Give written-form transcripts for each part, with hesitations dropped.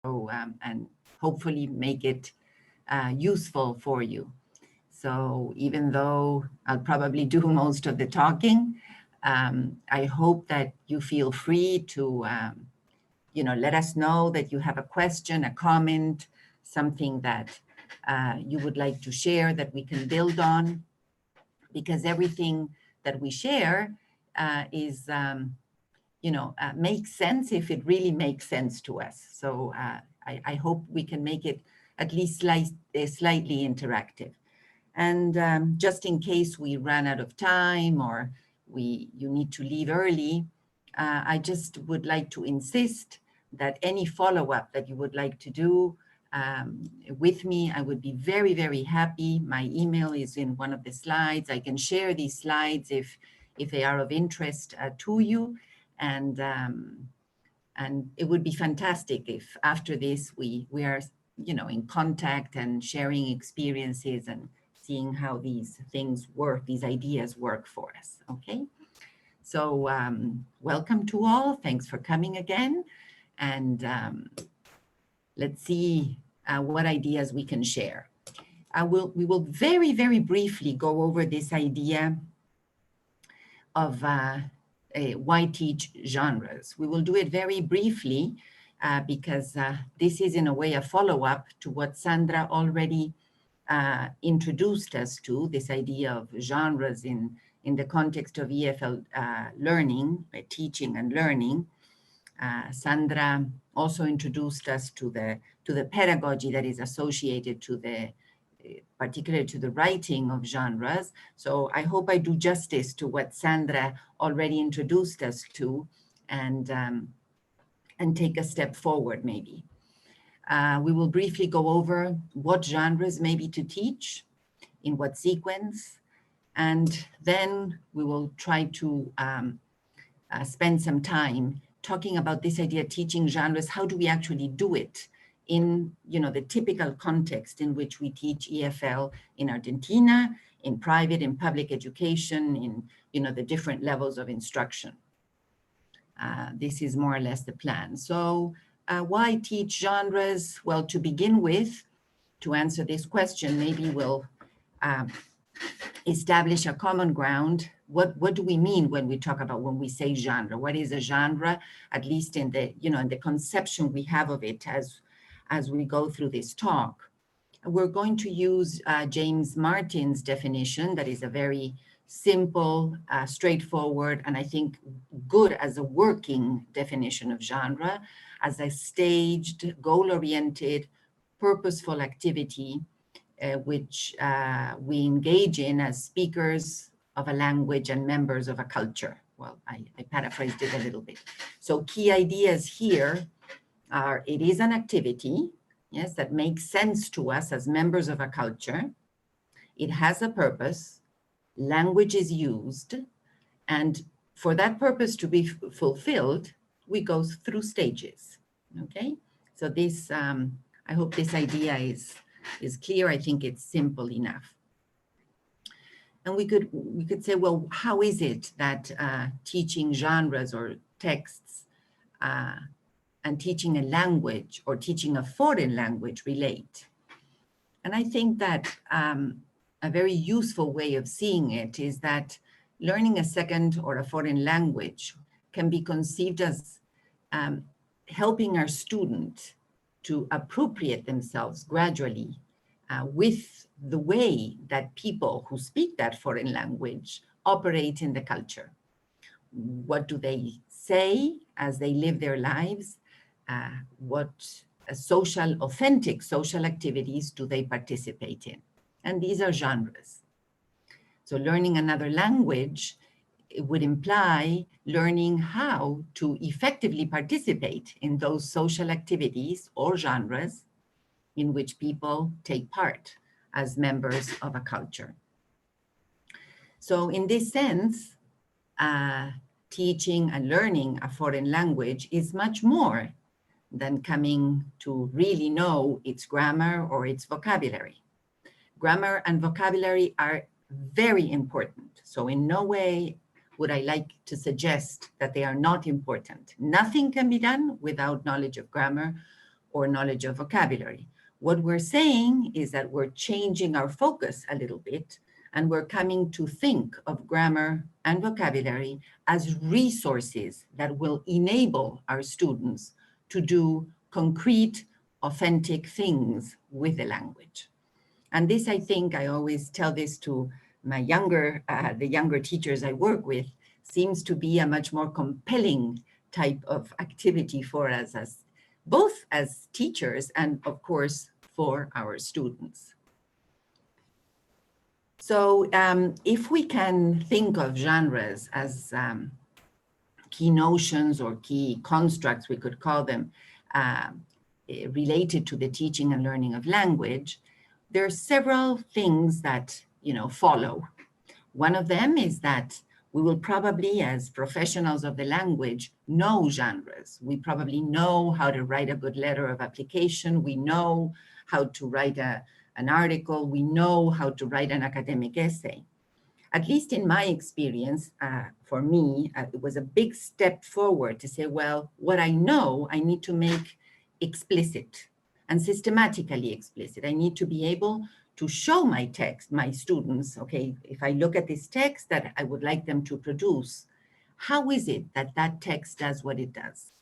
and hopefully make it useful for you. So even though I'll probably do most of the talking, I hope that you feel free to, let us know that you have a question, a comment, something that you would like to share that we can build on, because everything that we share is, makes sense if it really makes sense to us. So I hope we can make it at least slightly interactive. And just in case we run out of time or you need to leave early, I just would like to insist that any follow-up that you would like to do with me, I would be very, very happy. My email is in one of the slides. I can share these slides if they are of interest to you. And it would be fantastic if after this we are, in contact and sharing experiences and seeing how these things work, these ideas work for us, okay? So welcome to all, thanks for coming again. And let's see what ideas we can share. We will very, very briefly go over this idea of why teach genres. We will do it very briefly because this is in a way a follow-up to what Sandra already introduced us to, this idea of genres in the context of EFL learning, teaching and learning. Sandra also introduced us to the pedagogy that is associated to particularly to the writing of genres. So I hope I do justice to what Sandra already introduced us to and take a step forward maybe. We will briefly go over what genres maybe to teach, in what sequence, and then we will try to spend some time talking about this idea of teaching genres. How do we actually do it in the typical context in which we teach EFL in Argentina, in private, in public education, in the different levels of instruction. This is more or less the plan. So why teach genres? Well, to begin with, to answer this question, maybe we'll establish a common ground. What do we mean when we say genre? What is a genre? At least in the conception we have of it as we go through this talk. We're going to use James Martin's definition that is a very simple, straightforward, and I think good as a working definition of genre, as a staged, goal-oriented, purposeful activity which we engage in as speakers of a language and members of a culture. Well, I paraphrased it a little bit. So key ideas here are, it is an activity, yes, that makes sense to us as members of a culture. It has a purpose, language is used, and for that purpose to be fulfilled, we go through stages, okay? So this, I hope this idea is clear. I think it's simple enough. And we could say, well, how is it that teaching genres or texts and teaching a language or teaching a foreign language relate? And I think that a very useful way of seeing it is that learning a second or a foreign language can be conceived as helping our student to appropriate themselves gradually with the way that people who speak that foreign language operate in the culture. What do they say as they live their lives? What authentic social activities do they participate in? And these are genres. So learning another language, it would imply learning how to effectively participate in those social activities or genres in which people take part as members of a culture. So in this sense, teaching and learning a foreign language is much more than coming to really know its grammar or its vocabulary. Grammar and vocabulary are very important. So in no way would I like to suggest that they are not important. Nothing can be done without knowledge of grammar or knowledge of vocabulary. What we're saying is that we're changing our focus a little bit, and we're coming to think of grammar and vocabulary as resources that will enable our students to do concrete, authentic things with the language. And this, I think, I always tell this to my the younger teachers I work with, seems to be a much more compelling type of activity for us, as both as teachers and, of course, for our students. So if we can think of genres as key notions or key constructs, we could call them, related to the teaching and learning of language, there are several things that follow. One of them is that we will probably, as professionals of the language, know genres. We probably know how to write a good letter of application. We know how to write an article. We know how to write an academic essay. At least in my experience, for me, it was a big step forward to say, well, what I know, I need to make explicit and systematically explicit. I need to be able to show my students, okay, if I look at this text that I would like them to produce, how is it that that text does what it does?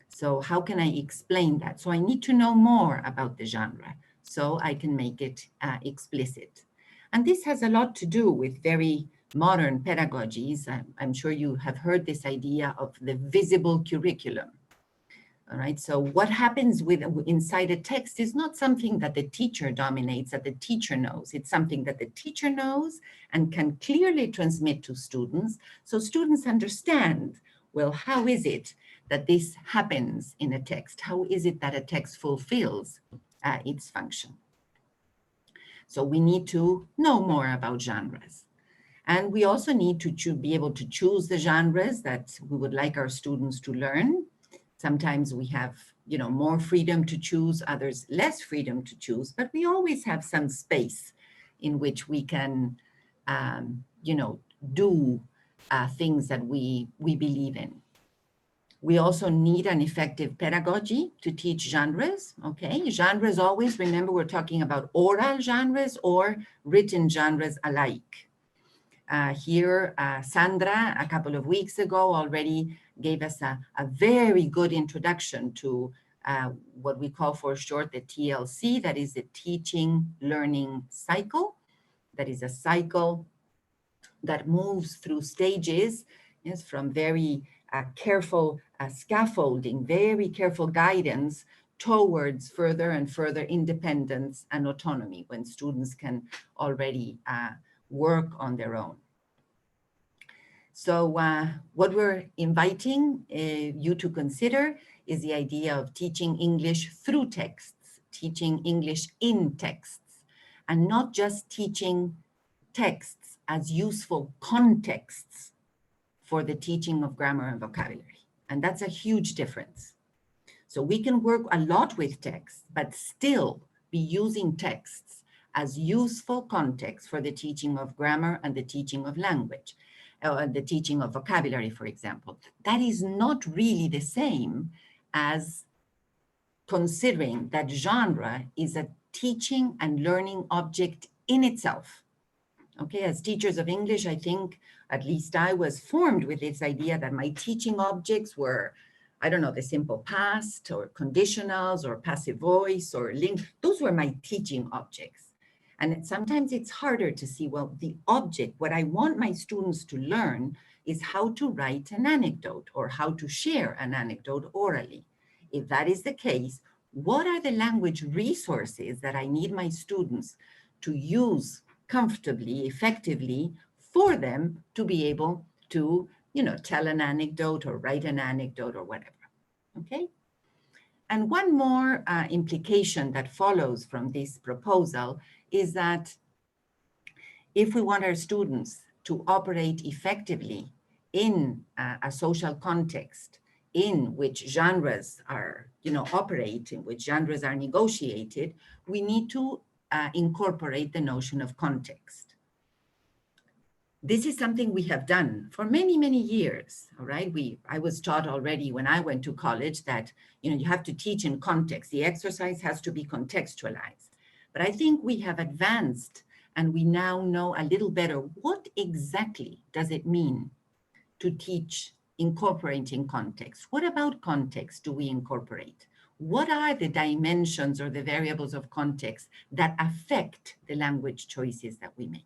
So how can I explain that? So I need to know more about the genre so I can make it explicit. And this has a lot to do with very modern pedagogies. I'm sure you have heard this idea of the visible curriculum. All right, so what happens inside a text is not something that the teacher dominates, that the teacher knows. It's something that the teacher knows and can clearly transmit to students, so students understand, well, how is it that this happens in a text? How is it that a text fulfills its function? So we need to know more about genres. And we also need to be able to choose the genres that we would like our students to learn. Sometimes we have, more freedom to choose, others less freedom to choose, but we always have some space in which we can, do things that we believe in. We also need an effective pedagogy to teach genres, okay? Genres always, remember, we're talking about oral genres or written genres alike. Here, Sandra, a couple of weeks ago, already gave us a very good introduction to what we call for short the TLC, that is the teaching learning cycle. That is a cycle that moves through stages, yes, from very careful scaffolding, very careful guidance towards further and further independence and autonomy when students can already work on their own. So what we're inviting you to consider is the idea of teaching English through texts, teaching English in texts, and not just teaching texts as useful contexts for the teaching of grammar and vocabulary. And that's a huge difference. So we can work a lot with texts, but still be using texts as useful context for the teaching of grammar and the teaching of language, the teaching of vocabulary, for example. That is not really the same as considering that genre is a teaching and learning object in itself. Okay, as teachers of English, I think, at least I was formed with this idea that my teaching objects were, I don't know, the simple past or conditionals or passive voice or link. Those were my teaching objects. And sometimes it's harder to see, well, the object, what I want my students to learn is how to write an anecdote or how to share an anecdote orally. If that is the case, what are the language resources that I need my students to use comfortably, effectively, for them to be able to, tell an anecdote or write an anecdote or whatever, okay? And one more implication that follows from this proposal is that if we want our students to operate effectively in a social context in which genres are, operate, in which genres are negotiated, we need to incorporate the notion of context. this is something we have done for many, many years, all right? I was taught already when I went to college that, you have to teach in context. The exercise has to be contextualized. But I think we have advanced and we now know a little better what exactly does it mean to teach incorporating context. What about context do we incorporate? What are the dimensions or the variables of context that affect the language choices that we make?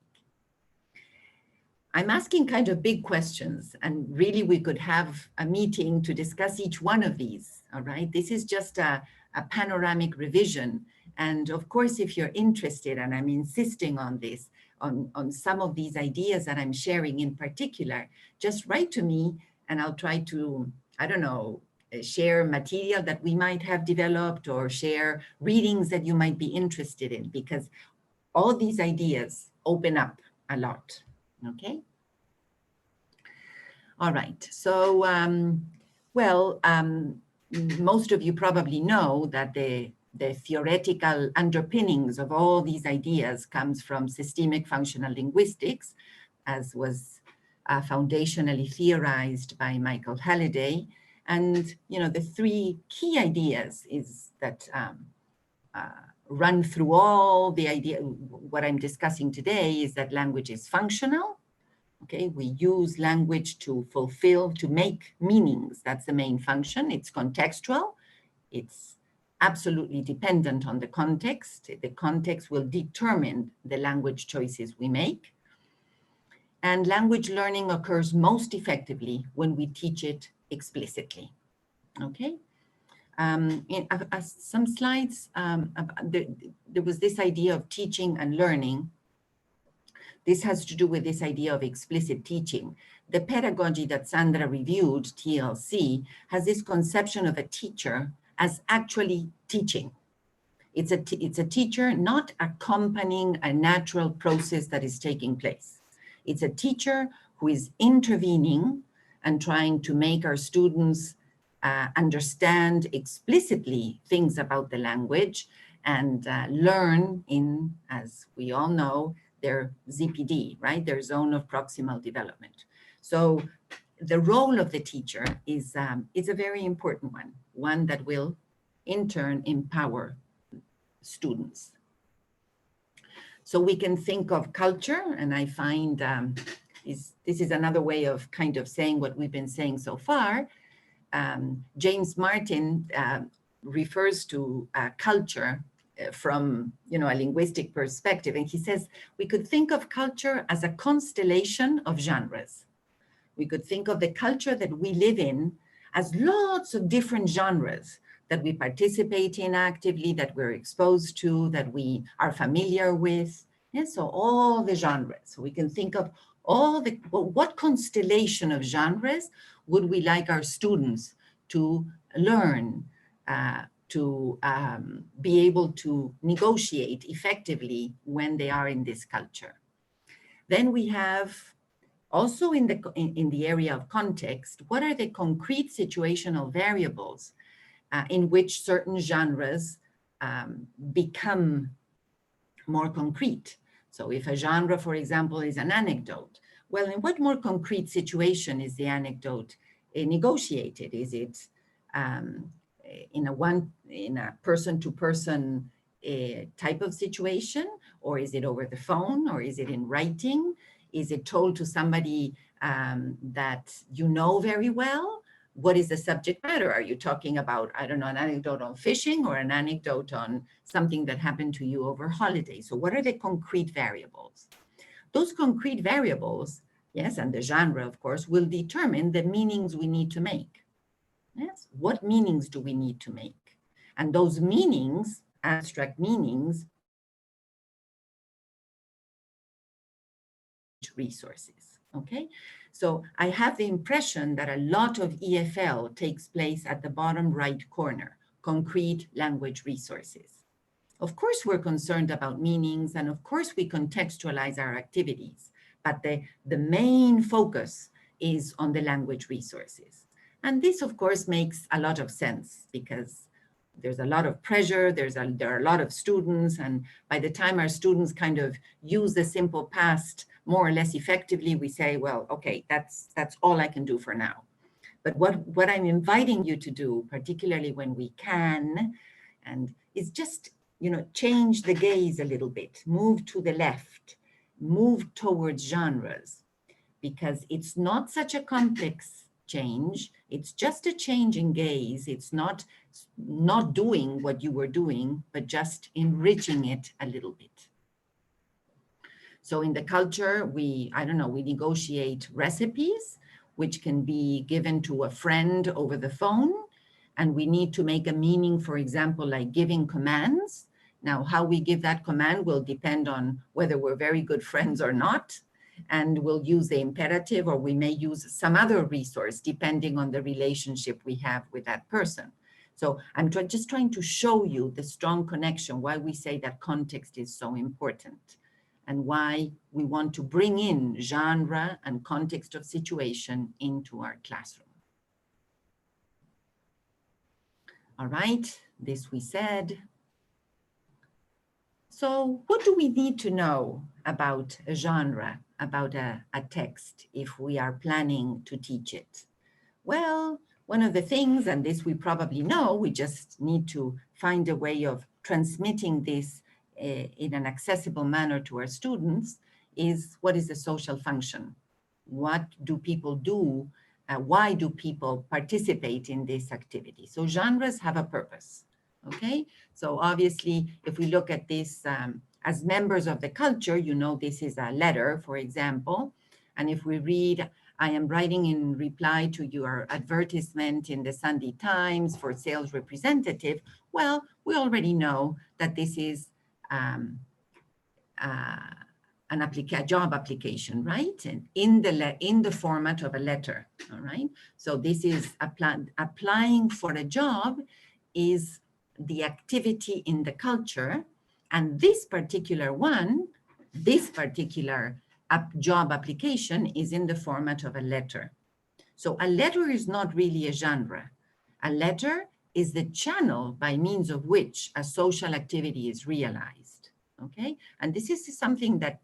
I'm asking kind of big questions, and really we could have a meeting to discuss each one of these, all right? This is just a panoramic revision. And of course, if you're interested, and I'm insisting on this, on some of these ideas that I'm sharing in particular, just write to me and I'll try to, I don't know, share material that we might have developed or share readings that you might be interested in, because all these ideas open up a lot. Okay. All right. So, most of you probably know that the theoretical underpinnings of all these ideas comes from systemic functional linguistics, as was foundationally theorized by Michael Halliday. And, the three key ideas is that run through all the idea, what I'm discussing today is that language is functional. Okay, we use language to make meanings. That's the main function. It's contextual. It's absolutely dependent on the context. The context will determine the language choices we make. And language learning occurs most effectively when we teach it explicitly. Okay. Some slides, there was this idea of teaching and learning. This has to do with this idea of explicit teaching. The pedagogy that Sandra reviewed, TLC, has this conception of a teacher as actually teaching. It's a teacher not accompanying a natural process that is taking place. It's a teacher who is intervening and trying to make our students understand explicitly things about the language and learn in, as we all know, their ZPD, right? Their zone of proximal development. So the role of the teacher is a very important one that will in turn empower students. So we can think of culture, and I find this is another way of kind of saying what we've been saying so far. James Martin refers to culture from a linguistic perspective, and he says we could think of culture as a constellation of genres. We could think of the culture that we live in as lots of different genres that we participate in actively, that we're exposed to, that we are familiar with. And so all the genres. So we can think of what constellation of genres would we like our students to learn, to be able to negotiate effectively when they are in this culture. Then we have also in the area of context, what are the concrete situational variables in which certain genres become more concrete? So if a genre, for example, is an anecdote, well, in what more concrete situation is the anecdote negotiated? Is it in a person-to-person type of situation, or is it over the phone, or is it in writing? Is it told to somebody that you know very well? What is the subject matter? Are you talking about, I don't know, an anecdote on fishing or an anecdote on something that happened to you over holiday? So what are the concrete variables? Those concrete variables, yes, and the genre, of course, will determine the meanings we need to make. Yes, what meanings do we need to make? And those meanings, abstract meanings, resources, okay? So I have the impression that a lot of EFL takes place at the bottom right corner, concrete language resources. Of course, we're concerned about meanings, and of course we contextualize our activities, but the main focus is on the language resources. And this, of course, makes a lot of sense because there's a lot of pressure, there are a lot of students, and by the time our students kind of use the simple past more or less effectively, we say, well, okay, that's all I can do for now. But what I'm inviting you to do, particularly when we can, and is just, change the gaze a little bit, move to the left, move towards genres, because it's not such a complex change. It's just a change in gaze. It's not doing what you were doing, but just enriching it a little bit. So in the culture, we negotiate recipes, which can be given to a friend over the phone. And we need to make a meaning, for example, like giving commands. Now, how we give that command will depend on whether we're very good friends or not. And we'll use the imperative, or we may use some other resource depending on the relationship we have with that person. So I'm just trying to show you the strong connection, why we say that context is so important, and why we want to bring in genre and context of situation into our classroom. All right, this we said. So what do we need to know about a genre, about a text, if we are planning to teach it? Well, one of the things, and this we probably know, we just need to find a way of transmitting this in an accessible manner to our students, is what is the social function? What do people do? Why do people participate in this activity? So genres have a purpose. Okay, so obviously, if we look at this as members of the culture, this is a letter, for example. And if we read, I am writing in reply to your advertisement in the Sunday Times for sales representative, well, we already know that this is a job application, right? And in the format of a letter, all right? So this is applying for a job is the activity in the culture, and this particular job application is in the format of a letter. So a letter is not really a genre. A letter is the channel by means of which a social activity is realized, okay? And this is something that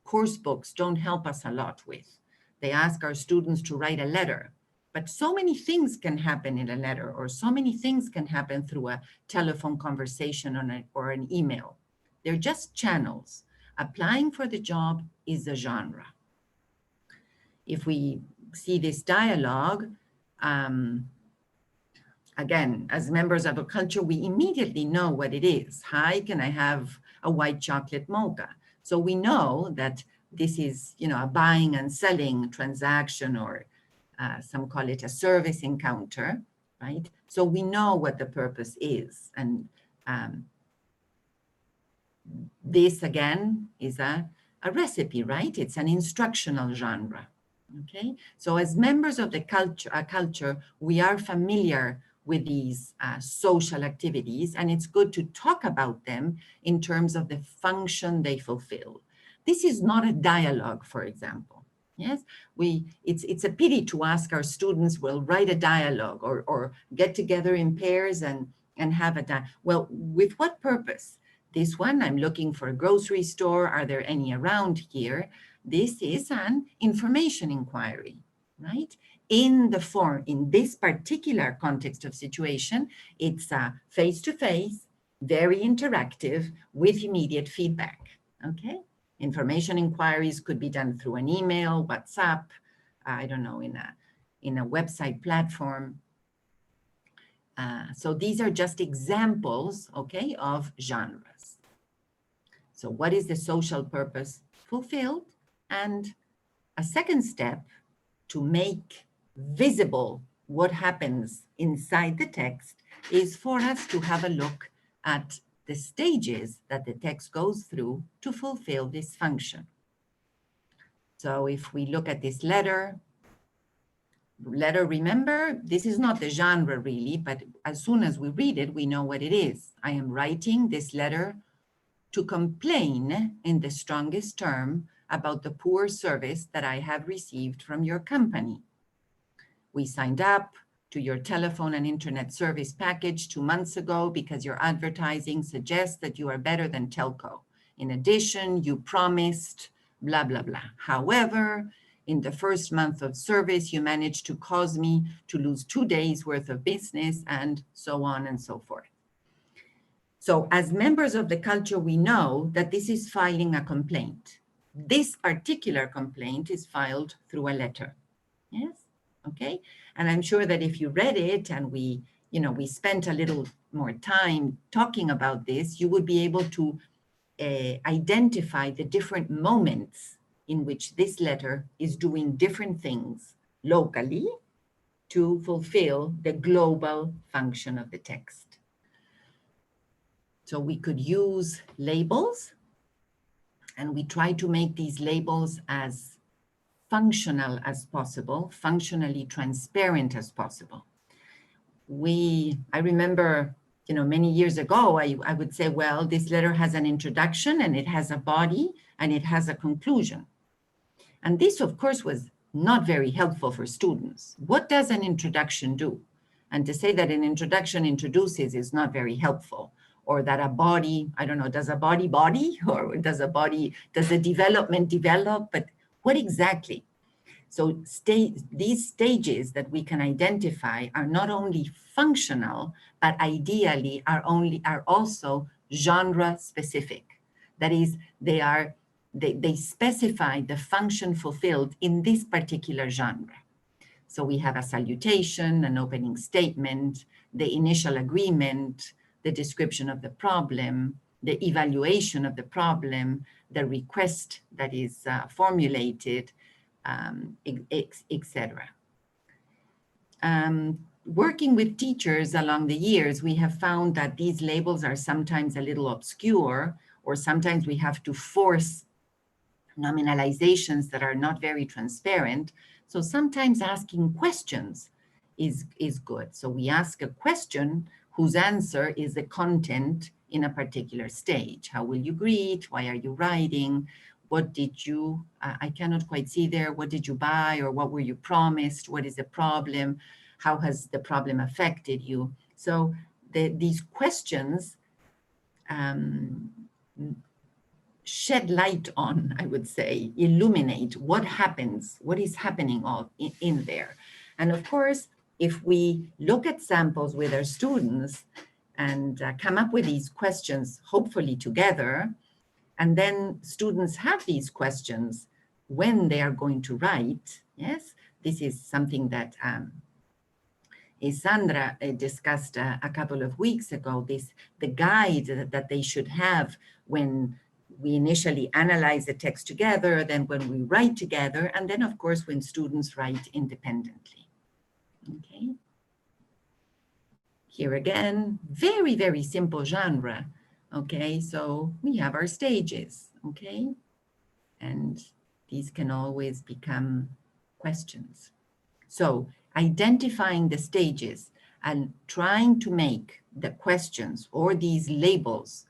course books don't help us a lot with. They ask our students to write a letter, but so many things can happen in a letter, or so many things can happen through a telephone conversation or an email. They're just channels. Applying for the job is a genre. If we see this dialogue, again, as members of a culture, we immediately know what it is. Hi, can I have a white chocolate mocha? So we know that this is, a buying and selling transaction, or some call it a service encounter, right? So we know what the purpose is. And this, again, is a recipe, right? It's an instructional genre, okay? So as members of the culture, we are familiar with these social activities, and it's good to talk about them in terms of the function they fulfill. This is not a dialogue, for example. Yes, it's a pity to ask our students, well, write a dialogue or get together in pairs and have a dialogue. Well, with what purpose? This one, I'm looking for a grocery store. Are there any around here? This is an information inquiry, right? In this particular context of situation, it's face-to-face, very interactive, with immediate feedback, okay? Information inquiries could be done through an email, WhatsApp, I don't know, in a website platform. So these are just examples, okay, of genres. So what is the social purpose fulfilled? And a second step to make visible what happens inside the text is for us to have a look at the stages that the text goes through to fulfill this function. So if we look at this letter, remember, this is not the genre really, but as soon as we read it, we know what it is. I am writing this letter to complain in the strongest term about the poor service that I have received from your company. We signed up to your telephone and internet service package 2 months ago because your advertising suggests that you are better than telco. In addition, you promised blah, blah, blah. However, in the first month of service, you managed to cause me to lose 2 days worth of business, and so on and so forth. So as members of the culture, we know that this is filing a complaint. This particular complaint is filed through a letter. Yes, okay. And I'm sure that if you read it and we spent a little more time talking about this, you would be able to identify the different moments in which this letter is doing different things locally to fulfill the global function of the text. So we could use labels, and we try to make these labels as functional as possible, functionally transparent as possible. I remember, many years ago, I would say, well, this letter has an introduction and it has a body and it has a conclusion. And this, of course, was not very helpful for students. What does an introduction do? And to say that an introduction introduces is not very helpful, or that a body, I don't know, does a body, or does the development develop? But what exactly? So these stages that we can identify are not only functional, but ideally are also genre specific. That is, they specify the function fulfilled in this particular genre. So we have a salutation, an opening statement, the initial agreement, the description of the problem, the evaluation of the problem, the request that is formulated, etc. Working with teachers along the years, we have found that these labels are sometimes a little obscure, or sometimes we have to force nominalizations that are not very transparent. So sometimes asking questions is good. So we ask a question whose answer is the content in a particular stage. How will you greet? Why are you writing? What did you, I cannot quite see there, what did you buy, or what were you promised? What is the problem? How has the problem affected you? So these questions shed light on, I would say, illuminate what happens, what is happening in there. And of course, if we look at samples with our students and come up with these questions, hopefully together, and then students have these questions when they are going to write, yes, this is something that Sandra discussed a couple of weeks ago, the guide that they should have when we initially analyze the text together, then when we write together, and then of course when students write independently. Okay. Here again, very, very simple genre. Okay, so we have our stages, okay? And these can always become questions. So identifying the stages and trying to make the questions or these labels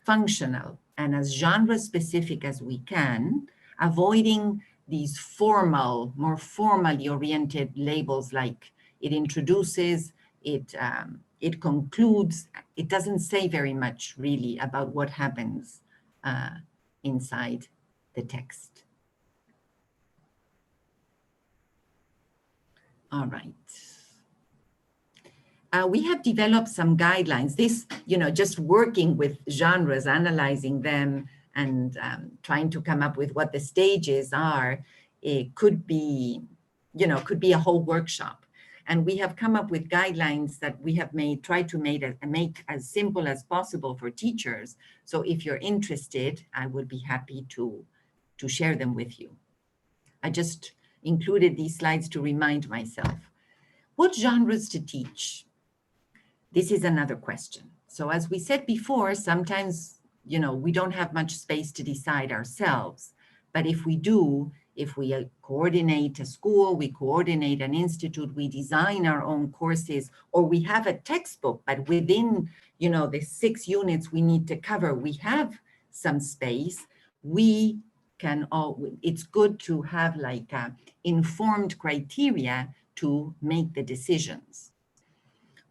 functional and as genre specific as we can, avoiding these formal, more formally oriented labels like it introduces, it concludes. It doesn't say very much really about what happens inside the text. All right. We have developed some guidelines. This, just working with genres, analyzing them and trying to come up with what the stages are, it could be a whole workshop. And we have come up with guidelines that we have tried to make as simple as possible for teachers. So if you're interested, I would be happy to share them with you. I just included these slides to remind myself. What genres to teach? This is another question. So as we said before, sometimes, we don't have much space to decide ourselves. But if we do, if we coordinate a school, we coordinate an institute, we design our own courses, or we have a textbook, but within, the 6 units we need to cover, we have some space, it's good to have like informed criteria to make the decisions.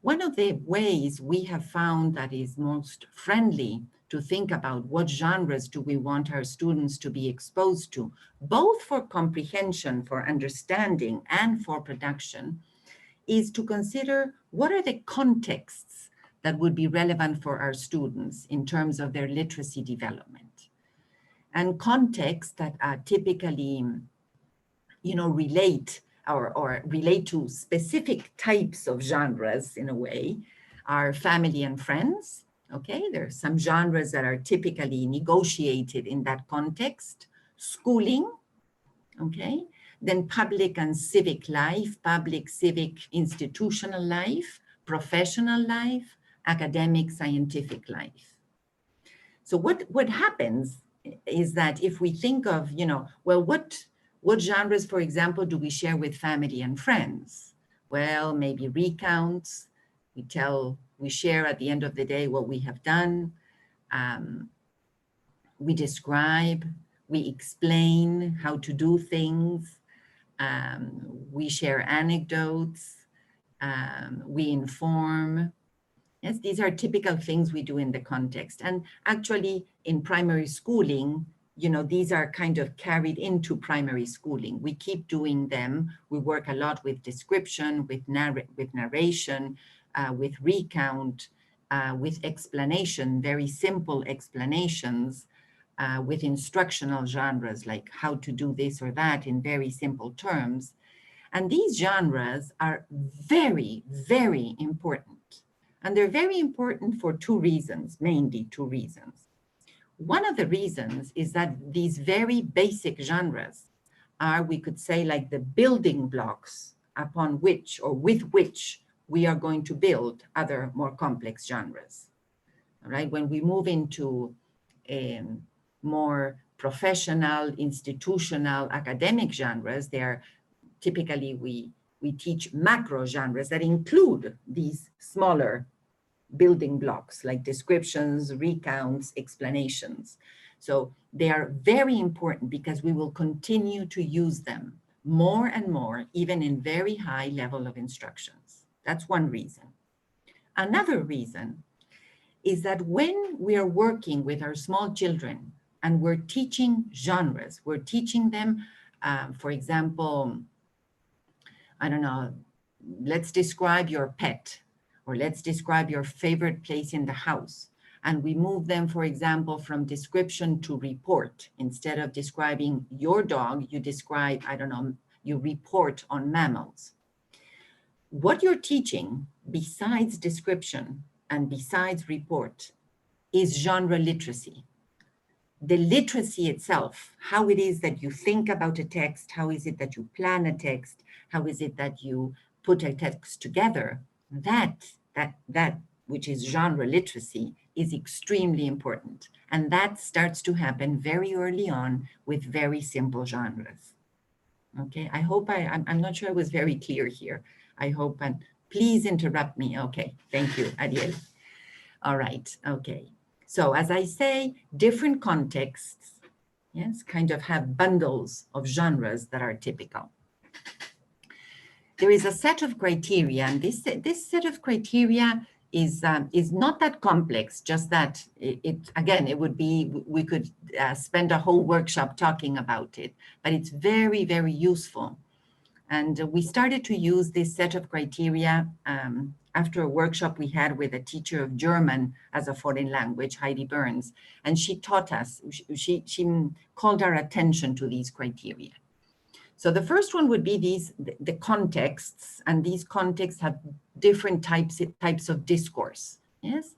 One of the ways we have found that is most friendly to think about what genres do we want our students to be exposed to, both for comprehension, for understanding, and for production, is to consider what are the contexts that would be relevant for our students in terms of their literacy development. And contexts that typically, relate or relate to specific types of genres in a way are family and friends. Okay, there are some genres that are typically negotiated in that context. Schooling, okay, then public and civic life, public, civic, institutional life, professional life, academic, scientific life. So what happens is that if we think of, well, what genres, for example, do we share with family and friends? Well, maybe recounts. We share at the end of the day what we have done. We describe, we explain how to do things. We share anecdotes. We inform. Yes, these are typical things we do in the context. And actually in primary schooling, these are kind of carried into primary schooling. We keep doing them. We work a lot with description, with narration, with recount, with explanation, very simple explanations, with instructional genres, like how to do this or that in very simple terms. And these genres are very, very important. And they're very important for two reasons, mainly two reasons. One of the reasons is that these very basic genres are, we could say, like the building blocks upon which or with which we are going to build other more complex genres. All right, when we move into more professional, institutional, academic genres, they are typically, we teach macro genres that include these smaller building blocks like descriptions, recounts, explanations. So they are very important because we will continue to use them more and more, even in very high level of instructions. That's one reason. Another reason is that when we are working with our small children and we're teaching genres, we're teaching them, for example, I don't know, let's describe your pet, or let's describe your favorite place in the house. And we move them, for example, from description to report. Instead of describing your dog, you describe, I don't know, you report on mammals. What you're teaching, besides description and besides report, is genre literacy. The literacy itself, how it is that you think about a text, how is it that you plan a text, how is it that you put a text together, that which is genre literacy is extremely important. And that starts to happen very early on with very simple genres. Okay, I hope I'm not sure I was very clear here. I hope, and please interrupt me. Okay, thank you, Ariel. All right, okay. So as I say, different contexts, yes, kind of have bundles of genres that are typical. There is a set of criteria, and this set of criteria is not that complex, just that it would be, we could spend a whole workshop talking about it, but it's very, very useful. And we started to use this set of criteria after a workshop we had with a teacher of German as a foreign language, Heidi Burns, and she taught us, she called our attention to these criteria. So the first one would be the contexts, and these contexts have different types of discourse, yes?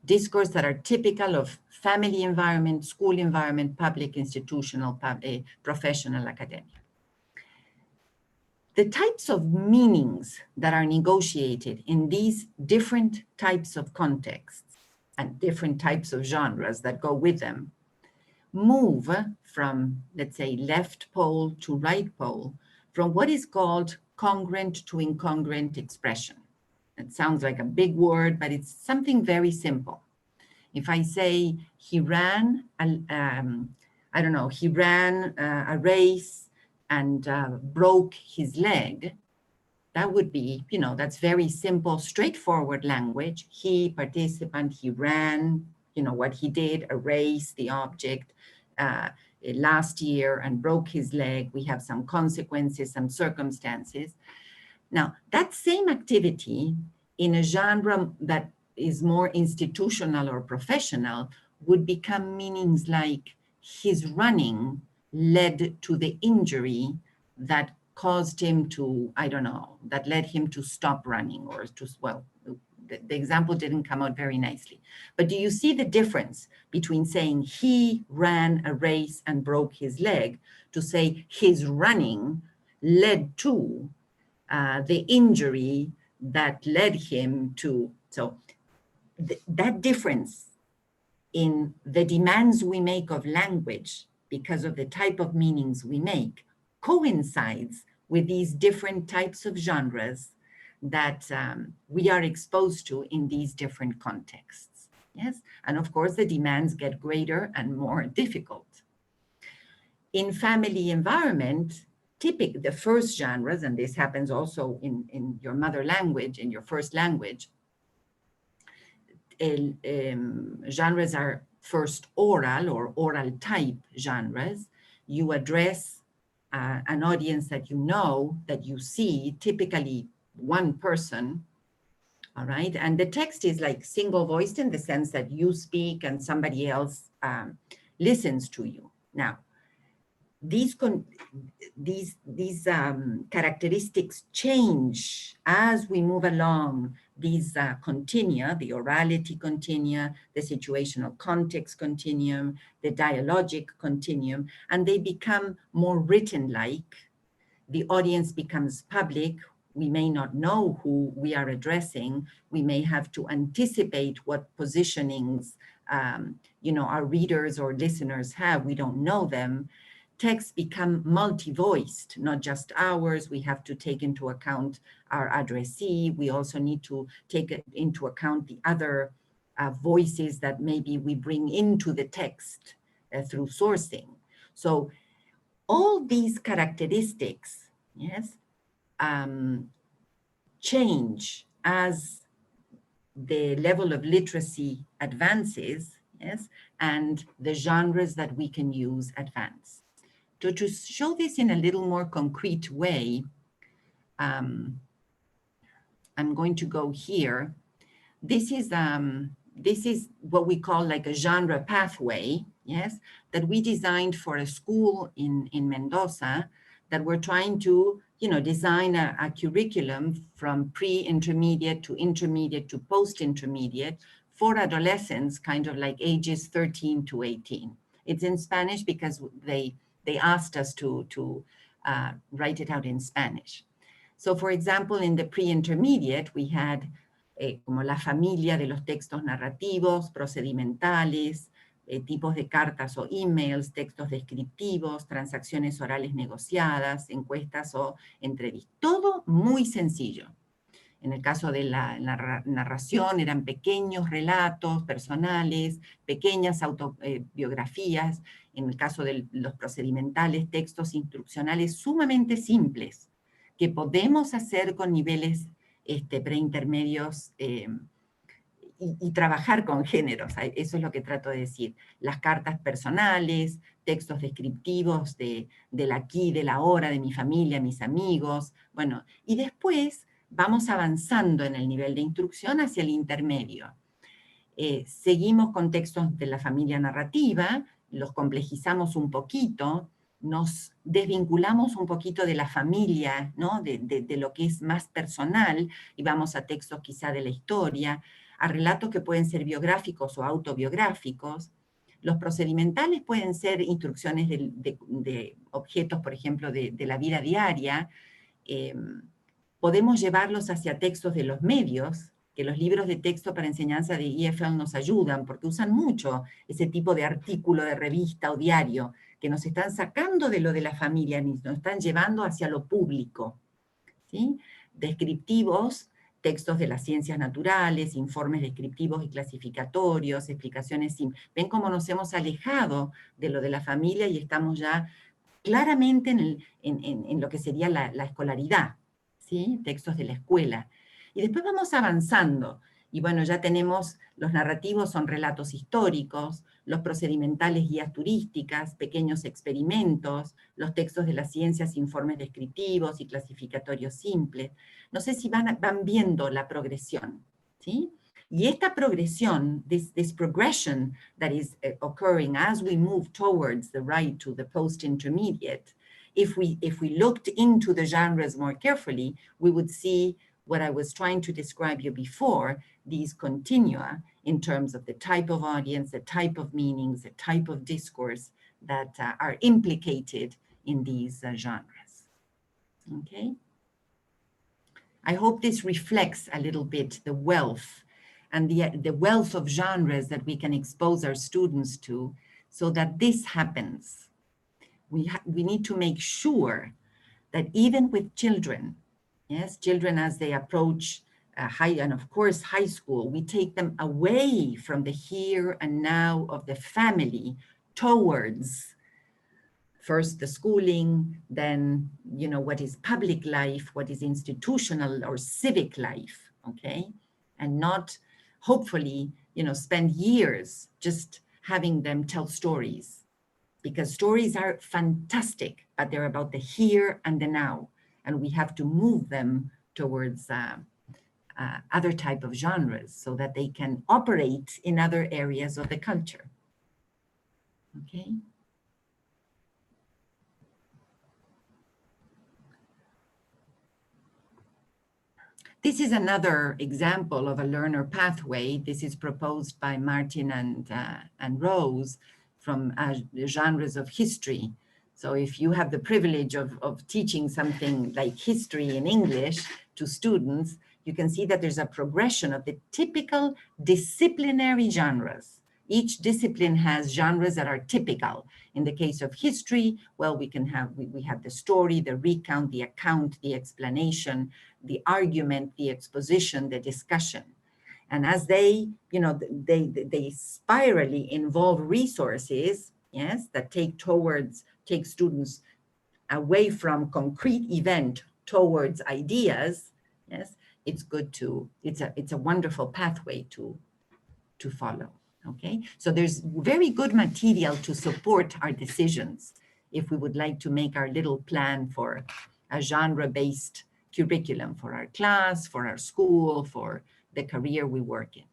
Discourse that are typical of family environment, school environment, public, institutional, professional, academic. The types of meanings that are negotiated in these different types of contexts and different types of genres that go with them move from, let's say, left pole to right pole, from what is called congruent to incongruent expression. It sounds like a big word, but it's something very simple. If I say he ran, he ran a race and broke his leg, that would be, that's very simple, straightforward language. He, participant, he ran, what he did, erased the object last year and broke his leg. We have some consequences, some circumstances. Now, that same activity in a genre that is more institutional or professional would become meanings like his running led to the injury that caused him to, I don't know, that led him to stop running or to, well, the example didn't come out very nicely. But do you see the difference between saying he ran a race and broke his leg to say his running led to the injury that led him to, so that difference in the demands we make of language because of the type of meanings we make coincides with these different types of genres that we are exposed to in these different contexts, yes? And of course, the demands get greater and more difficult. In family environment, the first genres, and this happens also in your mother language, in your first language, genres are first oral or oral type genres. You address an audience that that you see, typically one person, all right? And the text is like single voiced in the sense that you speak and somebody else listens to you. Now, these characteristics change as we move along. These continua, the orality continua, the situational context continuum, the dialogic continuum, and they become more written-like. The audience becomes public. We may not know who we are addressing. We may have to anticipate what positionings our readers or listeners have. We don't know them. Texts become multi-voiced, not just ours. We have to take into account our addressee. We also need to take into account the other voices that maybe we bring into the text through sourcing. So all these characteristics, yes, change as the level of literacy advances, yes, and the genres that we can use advance. So to show this in a little more concrete way, I'm going to go here. This is what we call like a genre pathway, yes, that we designed for a school in Mendoza that we're trying to, design a curriculum from pre-intermediate to intermediate to post-intermediate for adolescents, kind of like ages 13 to 18. It's in Spanish because they asked us to write it out in Spanish. So for example, in the pre-intermediate, we had como la familia de los textos narrativos, procedimentales, tipos de cartas o emails, textos descriptivos, transacciones orales negociadas, encuestas o entrevistas. Todo muy sencillo. En el caso de la narración eran pequeños relatos personales, pequeñas autobiografías. En el caso de los procedimentales, textos instruccionales sumamente simples que podemos hacer con niveles preintermedios y trabajar con géneros. Eso es lo que trato de decir. Las cartas personales, textos descriptivos del aquí, del ahora, de mi familia, mis amigos. Bueno, y después vamos avanzando en el nivel de instrucción hacia el intermedio. Seguimos con textos de la familia narrativa, los complejizamos un poquito, nos desvinculamos un poquito de la familia, ¿no? de lo que es más personal, y vamos a textos quizá de la historia, a relatos que pueden ser biográficos o autobiográficos. Los procedimentales pueden ser instrucciones de objetos, por ejemplo, de la vida diaria. Podemos llevarlos hacia textos de los medios, que los libros de texto para enseñanza de EFL nos ayudan, porque usan mucho ese tipo de artículo de revista o diario, que nos están sacando de lo de la familia, nos están llevando hacia lo público, ¿sí? Descriptivos, textos de las ciencias naturales, informes descriptivos y clasificatorios, explicaciones. Ven cómo nos hemos alejado de lo de la familia y estamos ya claramente en lo que sería la escolaridad, ¿sí? Textos de la escuela. Y después vamos avanzando. Y bueno, ya tenemos, los narrativos son relatos históricos, los procedimentales guías turísticas, pequeños experimentos, los textos de las ciencias, informes descriptivos y clasificatorios simples. No sé si van viendo la progresión, ¿sí? Y esta progresión, this progression that is occurring as we move towards the right to the post-intermediate, if we looked into the genres more carefully, we would see what I was trying to describe you before, these continua in terms of the type of audience, the type of meanings, the type of discourse that are implicated in these genres, okay? I hope this reflects a little bit the wealth and the wealth of genres that we can expose our students to so that this happens. We need to make sure that even with children, yes, children as they approach high school, we take them away from the here and now of the family towards first the schooling, then, you know, what is public life, what is institutional or civic life, okay? And not, hopefully, you know, spend years just having them tell stories, because stories are fantastic, but they're about the here and the now, and we have to move them towards other type of genres so that they can operate in other areas of the culture, okay? This is another example of a learner pathway. This is proposed by Martin and Rose from the genres of history. So if you have the privilege of teaching something like history in English to students, you can see that there's a progression of the typical disciplinary genres. Each discipline has genres that are typical. In the case of history, well, we have the story, the recount, the account, the explanation, the argument, the exposition, the discussion. And as they, you know, they spirally involve resources, yes, that take students away from concrete event towards ideas, yes, it's a wonderful pathway to follow, okay? So there's very good material to support our decisions if we would like to make our little plan for a genre-based curriculum for our class, for our school, for the career we work in.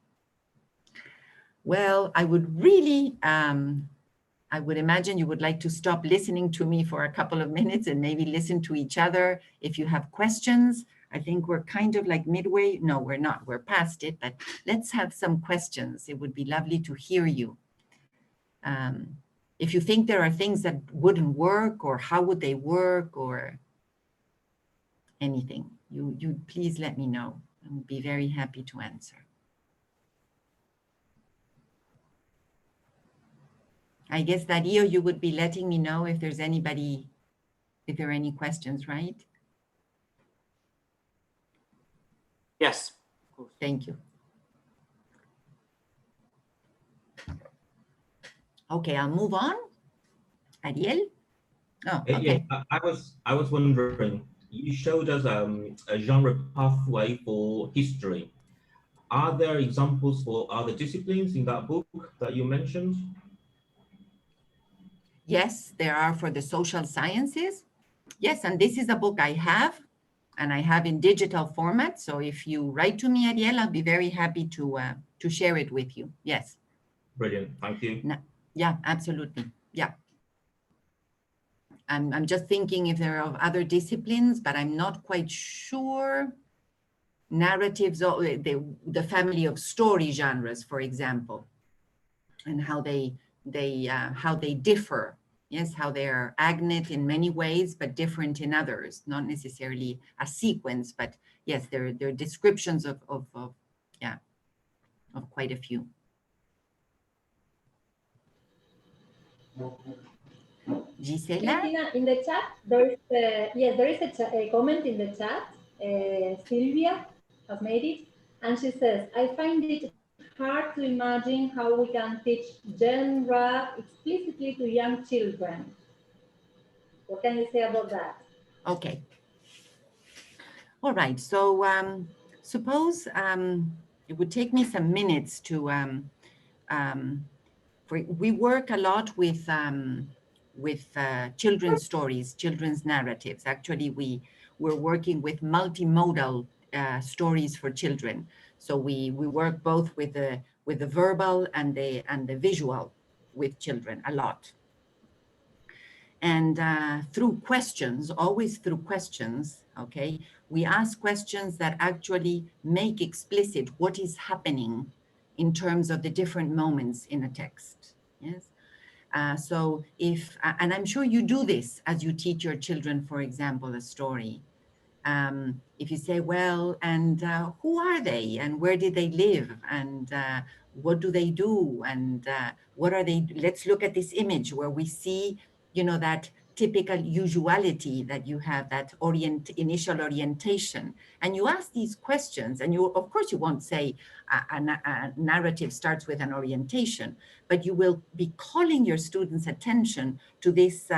Well, I would really, I would imagine you would like to stop listening to me for a couple of minutes and maybe listen to each other. If you have questions, I think we're kind of like midway. No, we're not, we're past it, but let's have some questions. It would be lovely to hear you. If you think there are things that wouldn't work, or how would they work, or anything, you please let me know. I would be very happy to answer. I guess, Dario, you would be letting me know if there's anybody, if there are any questions, right? Yes. Thank you. Okay, I'll move on. Ariel? Oh, okay. Yeah, I was wondering, you showed us a genre pathway for history. Are there examples for other disciplines in that book that you mentioned? Yes, there are for the social sciences. Yes, and this is a book I have, and I have in digital format. So if you write to me, Ariel, I'll be very happy to share it with you. Yes. Brilliant, thank you. No, yeah, absolutely. Yeah. I'm just thinking if there are other disciplines, but I'm not quite sure. Narratives, the family of story genres, for example, and how they differ. Yes, how they are agnate in many ways, but different in others. Not necessarily a sequence, but yes, they're descriptions of quite a few. Gisela? Cristina, in the chat, there is a comment in the chat. Sylvia has made it, and she says, I find it hard to imagine how we can teach genre explicitly to young children. What can you say about that? Okay. All right, so suppose it would take me some minutes to, we work a lot with children's stories, children's narratives. Actually, we're working with multimodal stories for children. So we work both with the verbal and the visual with children a lot. And through questions, always through questions, okay, we ask questions that actually make explicit what is happening in terms of the different moments in a text, yes? So if, and I'm sure you do this as you teach your children, for example, a story. If you say, well, and who are they and where did they live and what do they do and what are they, let's look at this image where we see, you know, that typical usuality that you have, that initial orientation. And you ask these questions and you, of course, you won't say a narrative starts with an orientation, but you will be calling your students' attention to this.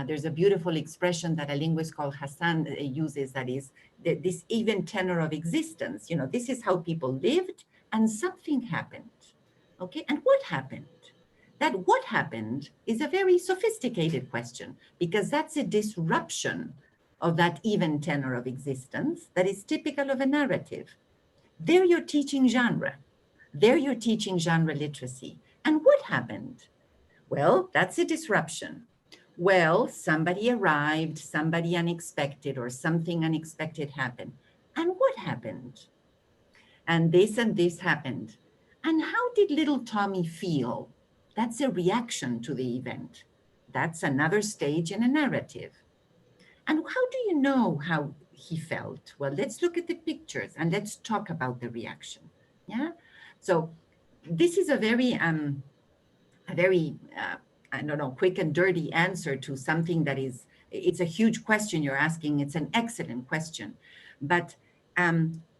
There's a beautiful expression that a linguist called Hassan uses, that is this even tenor of existence. You know, this is how people lived and something happened. Okay, and what happened? That what happened is a very sophisticated question because that's a disruption of that even tenor of existence that is typical of a narrative. There you're teaching genre. There you're teaching genre literacy. And what happened? Well, that's a disruption. Well, somebody arrived, somebody unexpected, or something unexpected happened. And what happened? And this happened. And how did little Tommy feel? That's a reaction to the event. That's another stage in a narrative. And how do you know how he felt? Well, let's look at the pictures and let's talk about the reaction. Yeah. So this is a very I don't know, quick and dirty answer to something that is, it's a huge question you're asking. It's an excellent question. But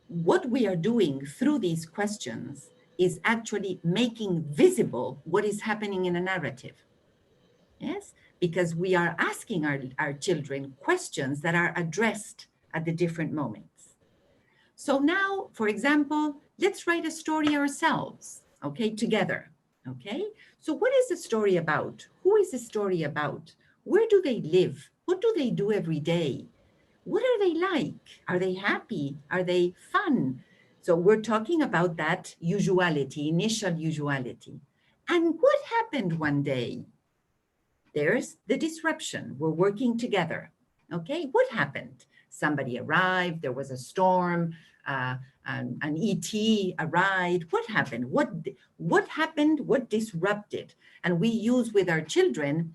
what we are doing through these questions is actually making visible what is happening in a narrative. Yes, because we are asking our children questions that are addressed at the different moments. So now, for example, let's write a story ourselves, okay, together, okay? So what is the story about? Who is the story about? Where do they live? What do they do every day? What are they like? Are they happy? Are they fun? So we're talking about that usuality, initial usuality. And what happened one day? There's the disruption. We're working together. Okay, what happened? Somebody arrived, there was a storm, an ET arrived. What happened? What happened? What disrupted? And we use with our children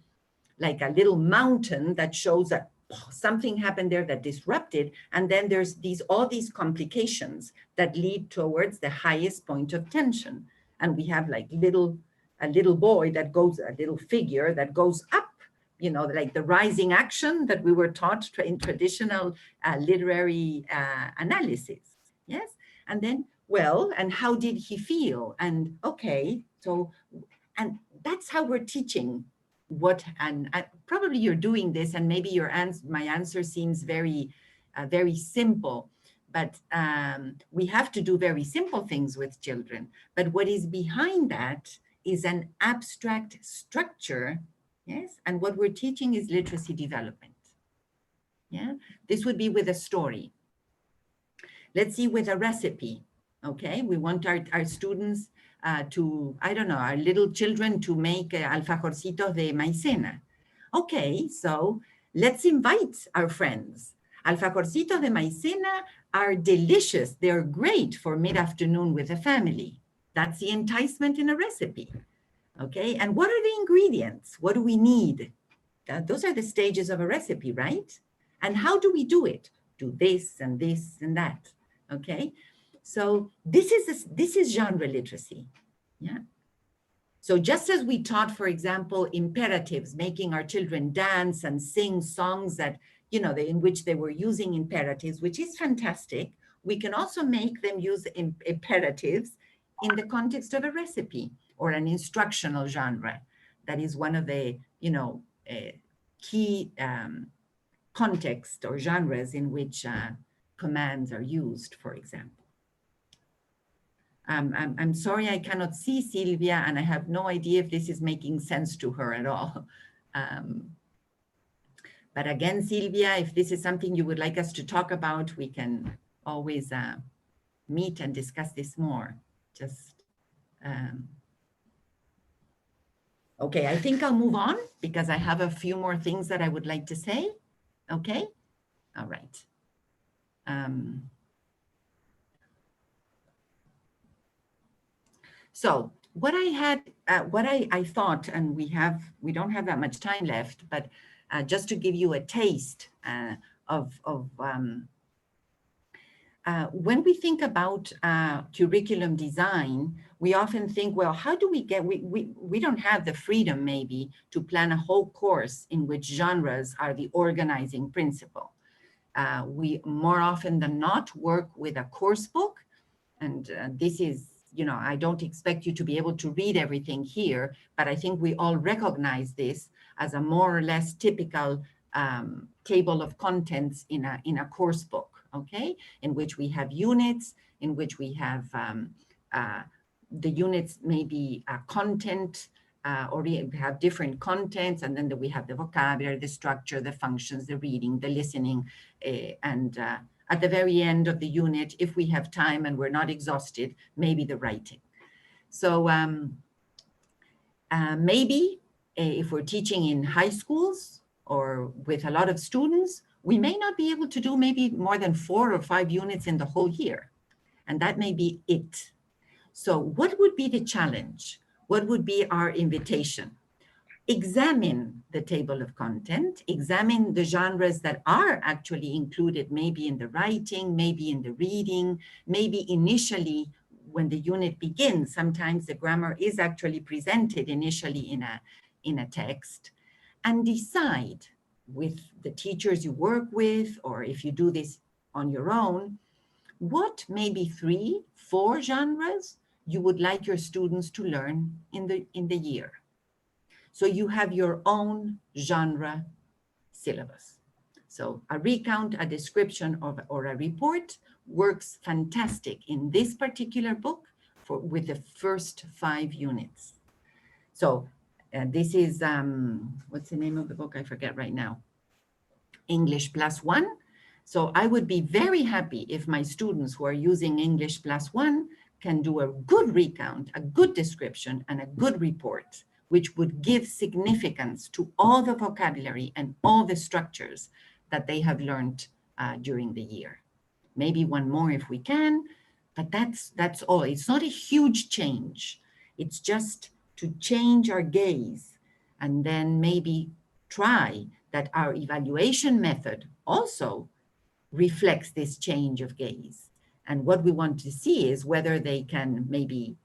like a little mountain that shows that something happened there that disrupted, and then there's all these complications that lead towards the highest point of tension. And we have like a little boy that goes, a little figure that goes up, you know, like the rising action that we were taught in traditional literary analysis. Yes. And then, well, and how did he feel? And okay, so, and that's how we're teaching what, and probably you're doing this, and maybe my answer seems very, very simple, but we have to do very simple things with children. But what is behind that is an abstract structure, yes? And what we're teaching is literacy development. Yeah, this would be with a story. Let's see, with a recipe, okay? We want our students to, I don't know, our little children to make alfajorcitos de maicena. Okay, so let's invite our friends. Alfajorcitos de maicena are delicious. They're great for mid-afternoon with the family. That's the enticement in a recipe. Okay, and what are the ingredients? What do we need? Those are the stages of a recipe, right? And how do we do it? Do this and this and that. Okay, so this is genre literacy. Yeah. So just as we taught, for example, imperatives, making our children dance and sing songs that, you know, in which they were using imperatives, which is fantastic, we can also make them use imperatives in the context of a recipe or an instructional genre. That is one of the, you know, key context or genres in which commands are used, for example. I'm sorry I cannot see Sylvia, and I have no idea if this is making sense to her at all. But again, Sylvia, if this is something you would like us to talk about, we can always meet and discuss this more. Just, okay, I think I'll move on because I have a few more things that I would like to say. Okay, all right. So what I had, what I thought, and we don't have that much time left, but just to give you a taste of when we think about curriculum design, we often think, well, how do we get, we don't have the freedom maybe to plan a whole course in which genres are the organizing principle. We more often than not work with a course book, and this is, you know, I don't expect you to be able to read everything here, but I think we all recognize this as a more or less typical table of contents in a course book, okay? In which we have units, in which we have the units maybe content, or we have different contents, and then we have the vocabulary, the structure, the functions, the reading, the listening, and at the very end of the unit, if we have time and we're not exhausted, maybe the writing. So maybe if we're teaching in high schools or with a lot of students, we may not be able to do maybe more than 4 or 5 units in the whole year. And that may be it. So what would be the challenge? What would be our invitation? Examine the table of content, examine the genres that are actually included, maybe in the writing, maybe in the reading, maybe initially when the unit begins, sometimes the grammar is actually presented initially in a text, and decide with the teachers you work with, or if you do this on your own, what maybe 3, 4 genres you would like your students to learn in the year. So you have your own genre syllabus. So a recount, a description or a report works fantastic in this particular book with the first 5 units. So this is, what's the name of the book? I forget right now. English Plus One. So I would be very happy if my students who are using English Plus One can do a good recount, a good description, and a good report, which would give significance to all the vocabulary and all the structures that they have learned during the year. Maybe one more if we can, but that's all. It's not a huge change. It's just to change our gaze and then maybe try that our evaluation method also reflects this change of gaze. And what we want to see is whether they can maybe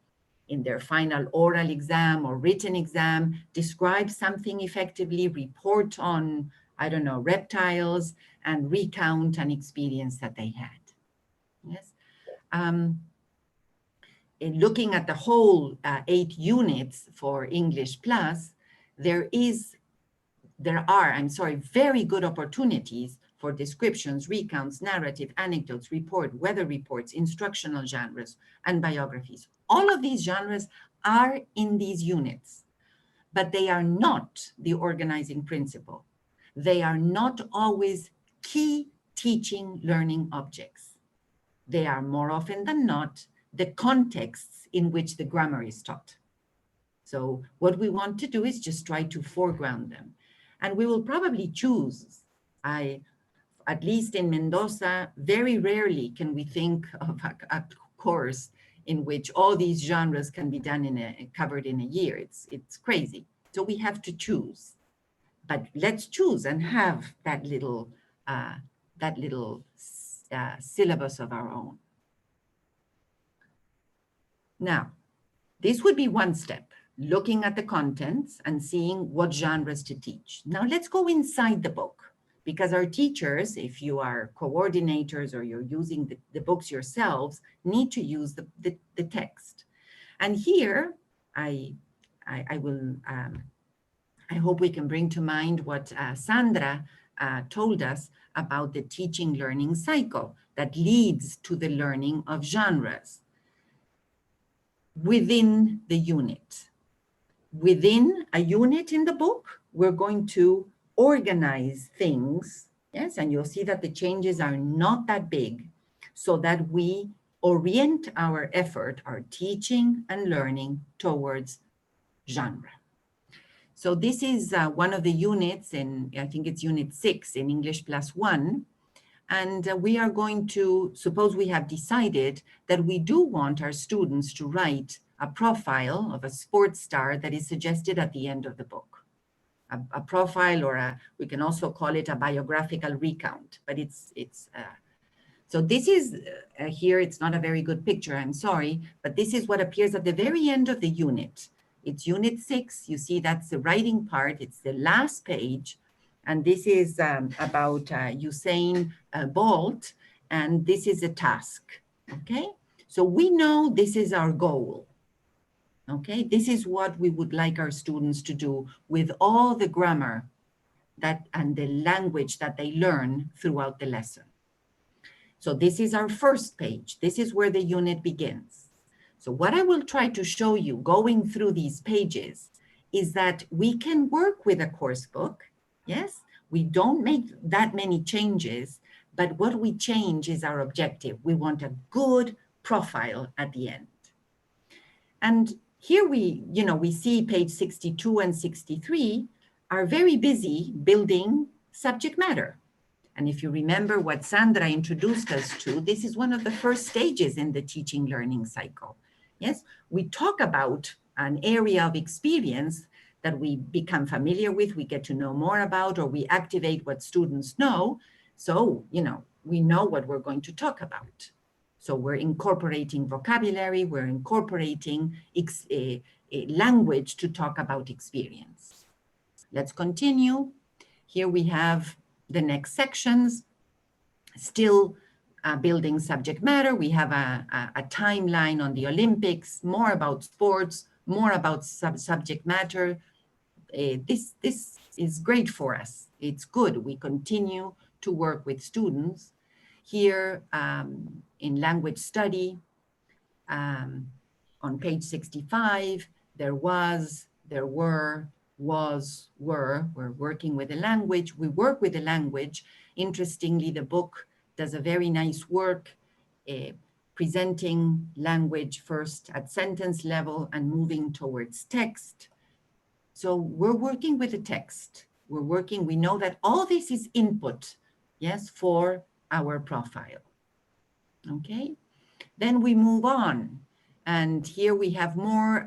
in their final oral exam or written exam, describe something effectively, report on, I don't know, reptiles, and recount an experience that they had. Yes. In looking at the whole 8 units for English Plus, there are very good opportunities for descriptions, recounts, narrative, anecdotes, weather reports, instructional genres, and biographies. All of these genres are in these units, but they are not the organizing principle. They are not always key teaching learning objects. They are more often than not the contexts in which the grammar is taught. So what we want to do is just try to foreground them. And we will probably choose, at least in Mendoza, very rarely can we think of a course in which all these genres can be done covered in a year. It's crazy. So we have to choose. But let's choose and have that little syllabus of our own. Now, this would be one step, looking at the contents and seeing what genres to teach. Now let's go inside the book, because our teachers, if you are coordinators or you're using the books yourselves, need to use the text. And here, I hope we can bring to mind what Sandra told us about the teaching learning cycle that leads to the learning of genres within the unit. Within a unit in the book, we're going to organize things, yes, and you'll see that the changes are not that big, so that we orient our effort, our teaching and learning towards genre. So this is one of the units in, I think it's unit 6 in English Plus 1. And we are going to, suppose we have decided that we do want our students to write a profile of a sports star that is suggested at the end of the book. A profile, or we can also call it a biographical recount, but so this is, here it's not a very good picture, I'm sorry, but this is what appears at the very end of the unit. It's unit 6, you see that's the writing part, it's the last page, and this is about Usain Bolt, and this is a task, okay? So we know this is our goal, okay? This is what we would like our students to do with all the grammar and the language that they learn throughout the lesson. So this is our first page. This is where the unit begins. So what I will try to show you going through these pages is that we can work with a course book. Yes, we don't make that many changes, but what we change is our objective. We want a good profile at the end. And here we see page 62 and 63 are very busy building subject matter. And if you remember what Sandra introduced us to, this is one of the first stages in the teaching learning cycle. Yes, we talk about an area of experience that we become familiar with, we get to know more about, or we activate what students know. So, we know what we're going to talk about. So we're incorporating vocabulary, we're incorporating a language to talk about experience. Let's continue. Here we have the next sections, still building subject matter. We have a timeline on the Olympics, more about sports, more about subject matter. This is great for us. It's good. We continue to work with students. Here in language study, on page 65, there was, there were, was, were. We're working with the language. We work with the language. Interestingly, the book does a very nice work presenting language first at sentence level and moving towards text. So we're working with the text. We know that all this is input, yes, for our profile. Okay, then we move on. And here we have more,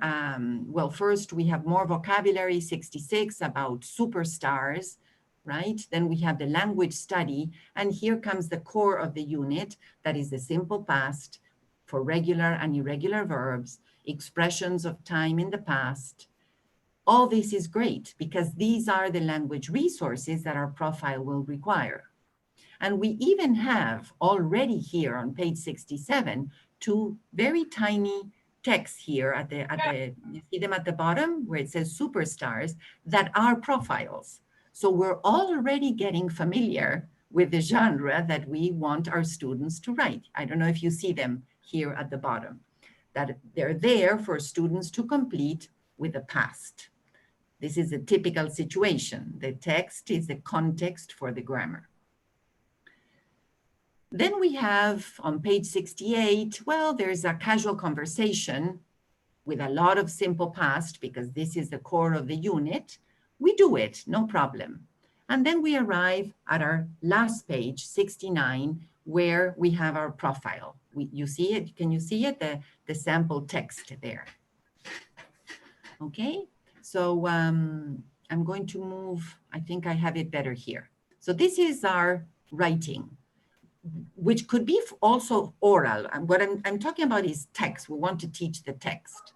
well, first we have more vocabulary, 66, about superstars, right? Then we have the language study, and here comes the core of the unit, that is the simple past for regular and irregular verbs, expressions of time in the past. All this is great because these are the language resources that our profile will require. And we even have already here on page 67, 2 very tiny texts here you see them at the bottom where it says superstars that are profiles. So we're already getting familiar with the genre that we want our students to write. I don't know if you see them here at the bottom, that they're there for students to complete with the past. This is a typical situation. The text is the context for the grammar. Then we have on page 68, well, there's a casual conversation with a lot of simple past because this is the core of the unit. We do it, no problem. And then we arrive at our last page, 69, where we have our profile. You see it? Can you see it? The sample text there. Okay, so I'm going to move, I think I have it better here. So this is our writing, which could be also oral. And what I'm talking about is text. We want to teach the text.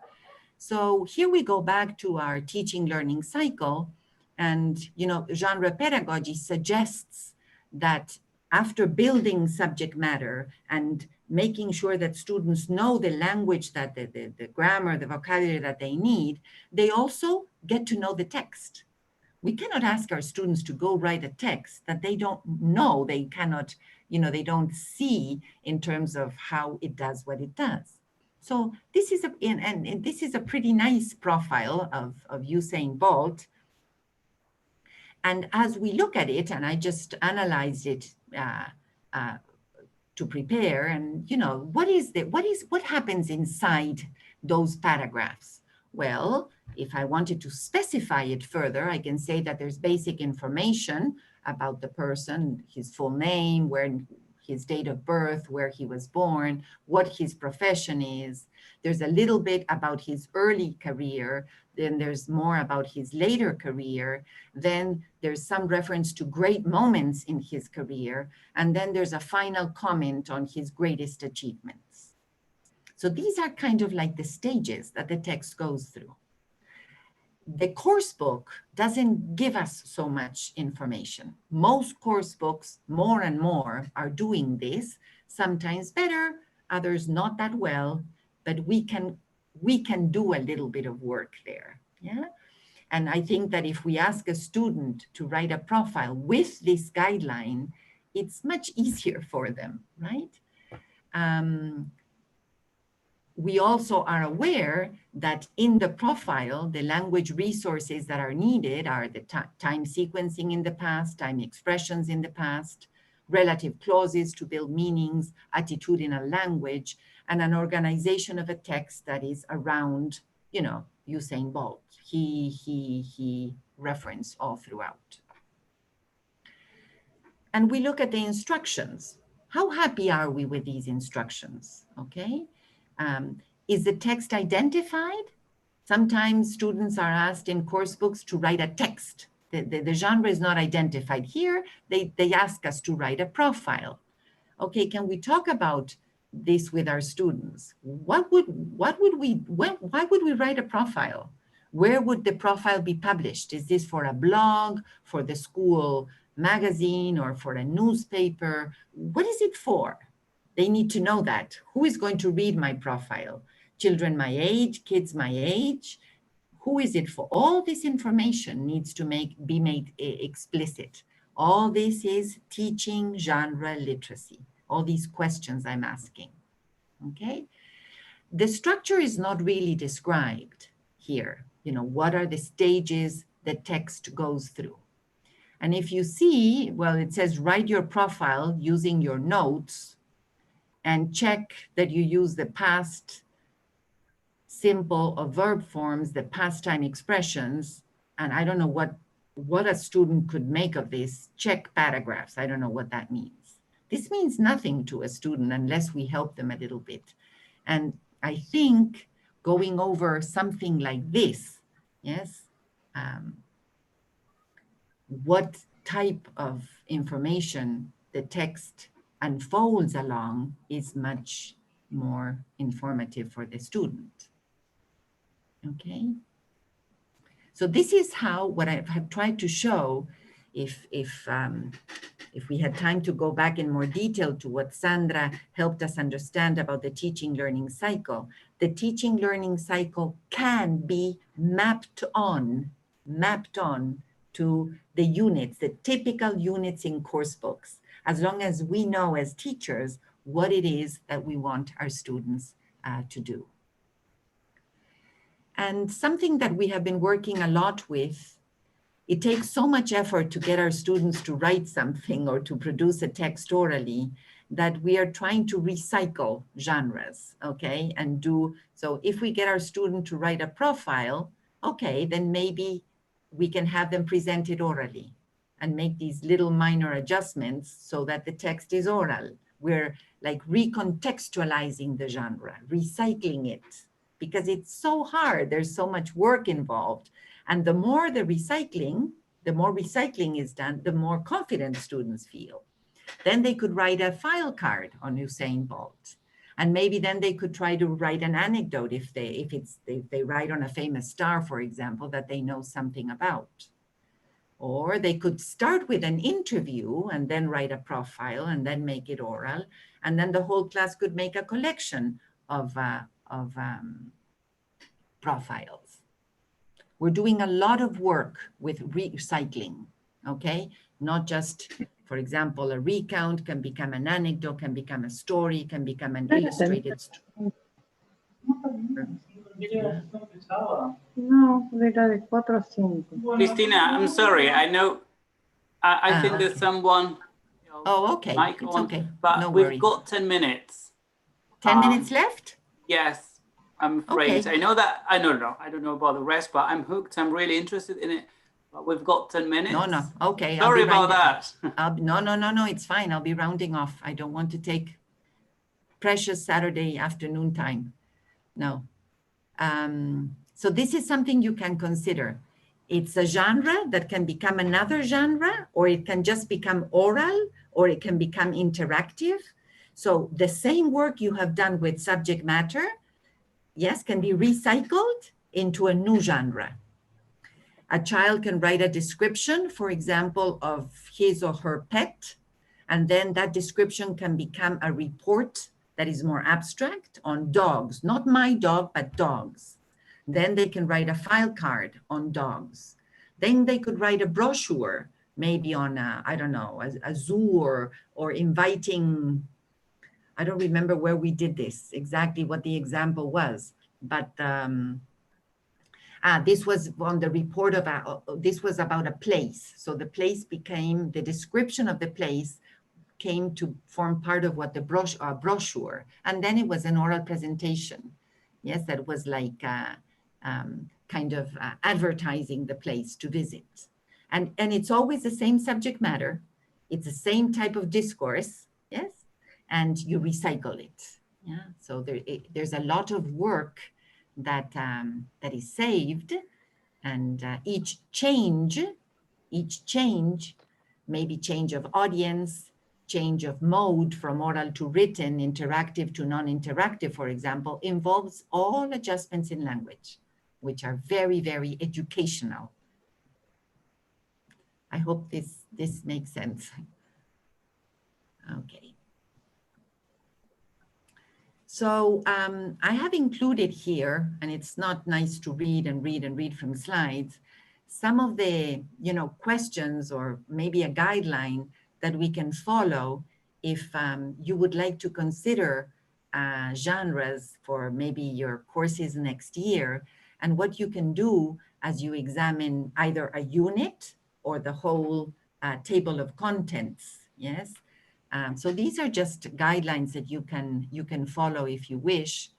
So here we go back to our teaching learning cycle. And, genre pedagogy suggests that after building subject matter and making sure that students know the language, that the grammar, the vocabulary that they need, they also get to know the text. We cannot ask our students to go write a text that they don't know, they cannot, they don't see in terms of how it does what it does. So this is and this is a pretty nice profile of Usain Bolt. And as we look at it, and I just analyzed it to prepare, and what happens inside those paragraphs? Well, if I wanted to specify it further, I can say that there's basic information about the person, his full name, his date of birth, where he was born, what his profession is. There's a little bit about his early career. Then there's more about his later career. Then there's some reference to great moments in his career. And then there's a final comment on his greatest achievements. So these are kind of like the stages that the text goes through. The course book doesn't give us so much information. Most course books, more and more, are doing this, sometimes better, others not that well, but we can do a little bit of work there, yeah? And I think that if we ask a student to write a profile with this guideline, it's much easier for them, right? We also are aware that in the profile, the language resources that are needed are the time sequencing in the past, time expressions in the past, relative clauses to build meanings, attitudinal language, and an organization of a text that is around, Usain Bolt. He referenced all throughout. And we look at the instructions. How happy are we with these instructions, okay? Is the text identified? Sometimes students are asked in course books to write a text. The genre is not identified here. They ask us to write a profile. Okay, can we talk about this with our students? Why would we write a profile? Where would the profile be published? Is this for a blog, for the school magazine, or for a newspaper? What is it for? They need to know that. Who is going to read my profile? Children my age, kids my age? Who is it for? All this information needs to be made explicit. All this is teaching genre literacy. All these questions I'm asking, okay? The structure is not really described here. What are the stages the text goes through? And if you see, well, it says write your profile using your notes and check that you use the past simple or verb forms, the past time expressions. And I don't know what a student could make of this. Check paragraphs. I don't know what that means. This means nothing to a student unless we help them a little bit. And I think going over something like this, yes, what type of information the text unfolds along is much more informative for the student. Okay. So this is what I have tried to show. If we had time to go back in more detail to what Sandra helped us understand about the teaching learning cycle, the teaching learning cycle can be mapped on to the units, the typical units in course books, as long as we know as teachers what it is that we want our students to do. And something that we have been working a lot with, it takes so much effort to get our students to write something or to produce a text orally that we are trying to recycle genres, okay? So if we get our student to write a profile, okay, then maybe we can have them present it orally and make these little minor adjustments so that the text is oral. We're like recontextualizing the genre, recycling it, because it's so hard. There's so much work involved. And the more recycling is done, the more confident students feel. Then they could write a file card on Usain Bolt. And maybe then they could try to write an anecdote if they write on a famous star, for example, that they know something about. Or they could start with an interview and then write a profile and then make it oral. And then the whole class could make a collection of profiles. we're doing a lot of work with recycling, okay? Not just, for example, a recount can become an anecdote, can become a story, can become an illustrated story. No, era de 4 a 5. Cristina, I'm sorry. I know, I think there's Okay. someone. Oh, okay. Mic It's on, okay. but No we've worries. got 10 minutes. 10 minutes left? Yes, I'm afraid. Okay. I know that, I don't know about the rest, but I'm hooked. I'm really interested in it. But we've got 10 minutes. No. Okay. Sorry about that. No. It's fine. I'll be rounding off. I don't want to take precious Saturday afternoon time. No. So this is something you can consider. It's a genre that can become another genre, or it can just become oral, or it can become interactive. So the same work you have done with subject matter, yes, can be recycled into a new genre. A child can write a description, for example, of his or her pet, and then that description can become a report that is more abstract on dogs, not my dog, but dogs. Then they can write a file card on dogs. Then they could write a brochure, maybe on a zoo or inviting, I don't remember where we did this, exactly what the example was, but this was on the report this was about a place. So the place became, the description of the place came to form part of what the brochure. And then it was an oral presentation. Yes, that was like kind of advertising the place to visit. And it's always the same subject matter. It's the same type of discourse, yes? And you recycle it, yeah? So there's a lot of work that is saved, and each change, maybe change of audience, change of mode from oral to written, interactive to non-interactive, for example, involves all adjustments in language, which are very, very educational. I hope this makes sense. Okay. So I have included here, and it's not nice to read from slides, some of the questions or maybe a guideline that we can follow if you would like to consider genres for maybe your courses next year, and what you can do as you examine either a unit or the whole table of contents, yes? So these are just guidelines that you can follow if you wish.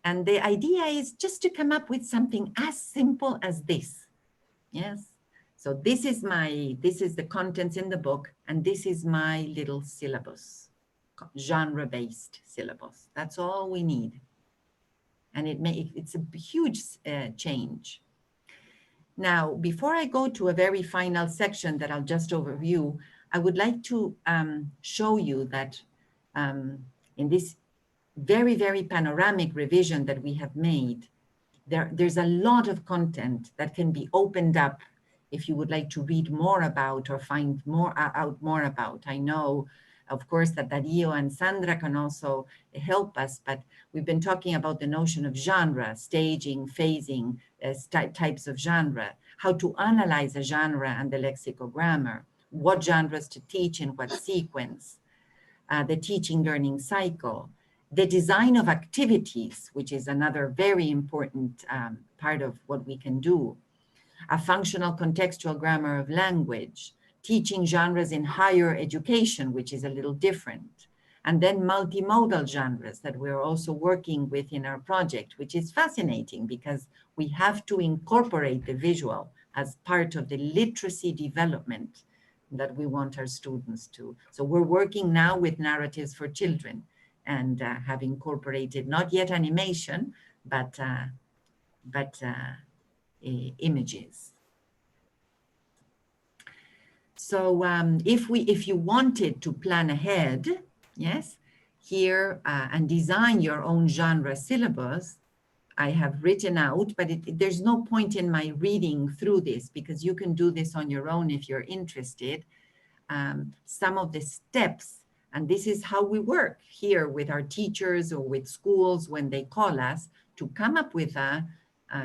And the idea is just to come up with something as simple as this, yes? So this is the contents in the book, and this is my little syllabus, genre-based syllabus. That's all we need. And it's a huge change. Now, before I go to a very final section that I'll just overview, I would like to show you that in this very, very panoramic revision that we have made, there's a lot of content that can be opened up if you would like to read more about or find out more about. I know, of course, that Dario and Sandra can also help us, but we've been talking about the notion of genre, staging, phasing, types of genre, how to analyze a genre and the lexicogrammar, what genres to teach in what sequence, the teaching learning cycle, the design of activities, which is another very important part of what we can do, a functional contextual grammar of language, teaching genres in higher education, which is a little different, and then multimodal genres that we're also working with in our project, which is fascinating because we have to incorporate the visual as part of the literacy development that we want our students to. So we're working now with narratives for children and have incorporated not yet animation, but images. So if you wanted to plan ahead, yes, here and design your own genre syllabus, I have written out, but there's no point in my reading through this because you can do this on your own if you're interested. Some of the steps, and this is how we work here with our teachers or with schools when they call us to come up with a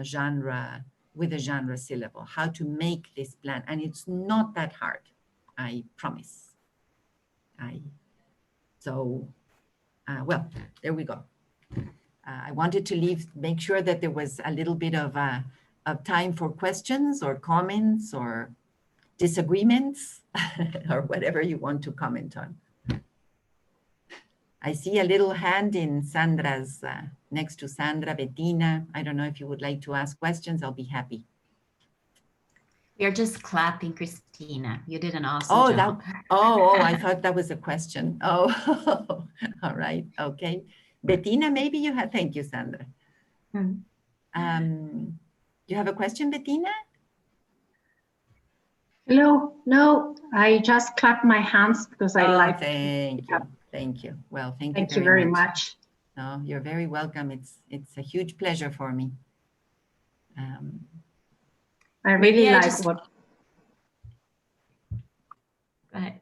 genre with a genre syllable, how to make this plan. And it's not that hard, I promise. Well, there we go. I wanted to make sure that there was a little bit of time for questions or comments or disagreements or whatever you want to comment on. I see a little hand in Sandra's, next to Sandra, Bettina. I don't know if you would like to ask questions. I'll be happy. We are just clapping, Cristina. You did an awesome job. I thought that was a question. Oh, all right. Okay. Bettina, maybe you have, thank you, Sandra. You have a question, Bettina? Hello. No, I just clapped my hands because I like. Thank you. Thank you. Well, thank you very much. No, you're very welcome. It's a huge pleasure for me. I really like what. Go ahead.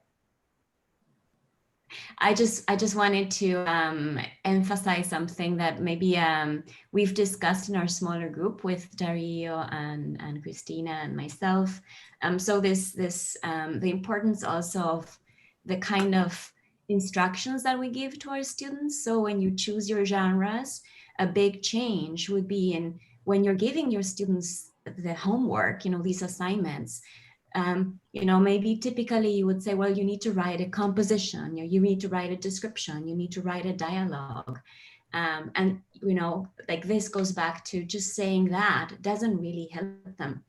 I just wanted to emphasize something that maybe we've discussed in our smaller group with Dario and Cristina and myself. So the importance also of the kind of instructions that we give to our students. So when you choose your genres, a big change would be in when you're giving your students the homework, these assignments. Maybe typically you would say, well, you need to write a composition, you need to write a description, you need to write a dialogue. And like this goes back to just saying that doesn't really help them.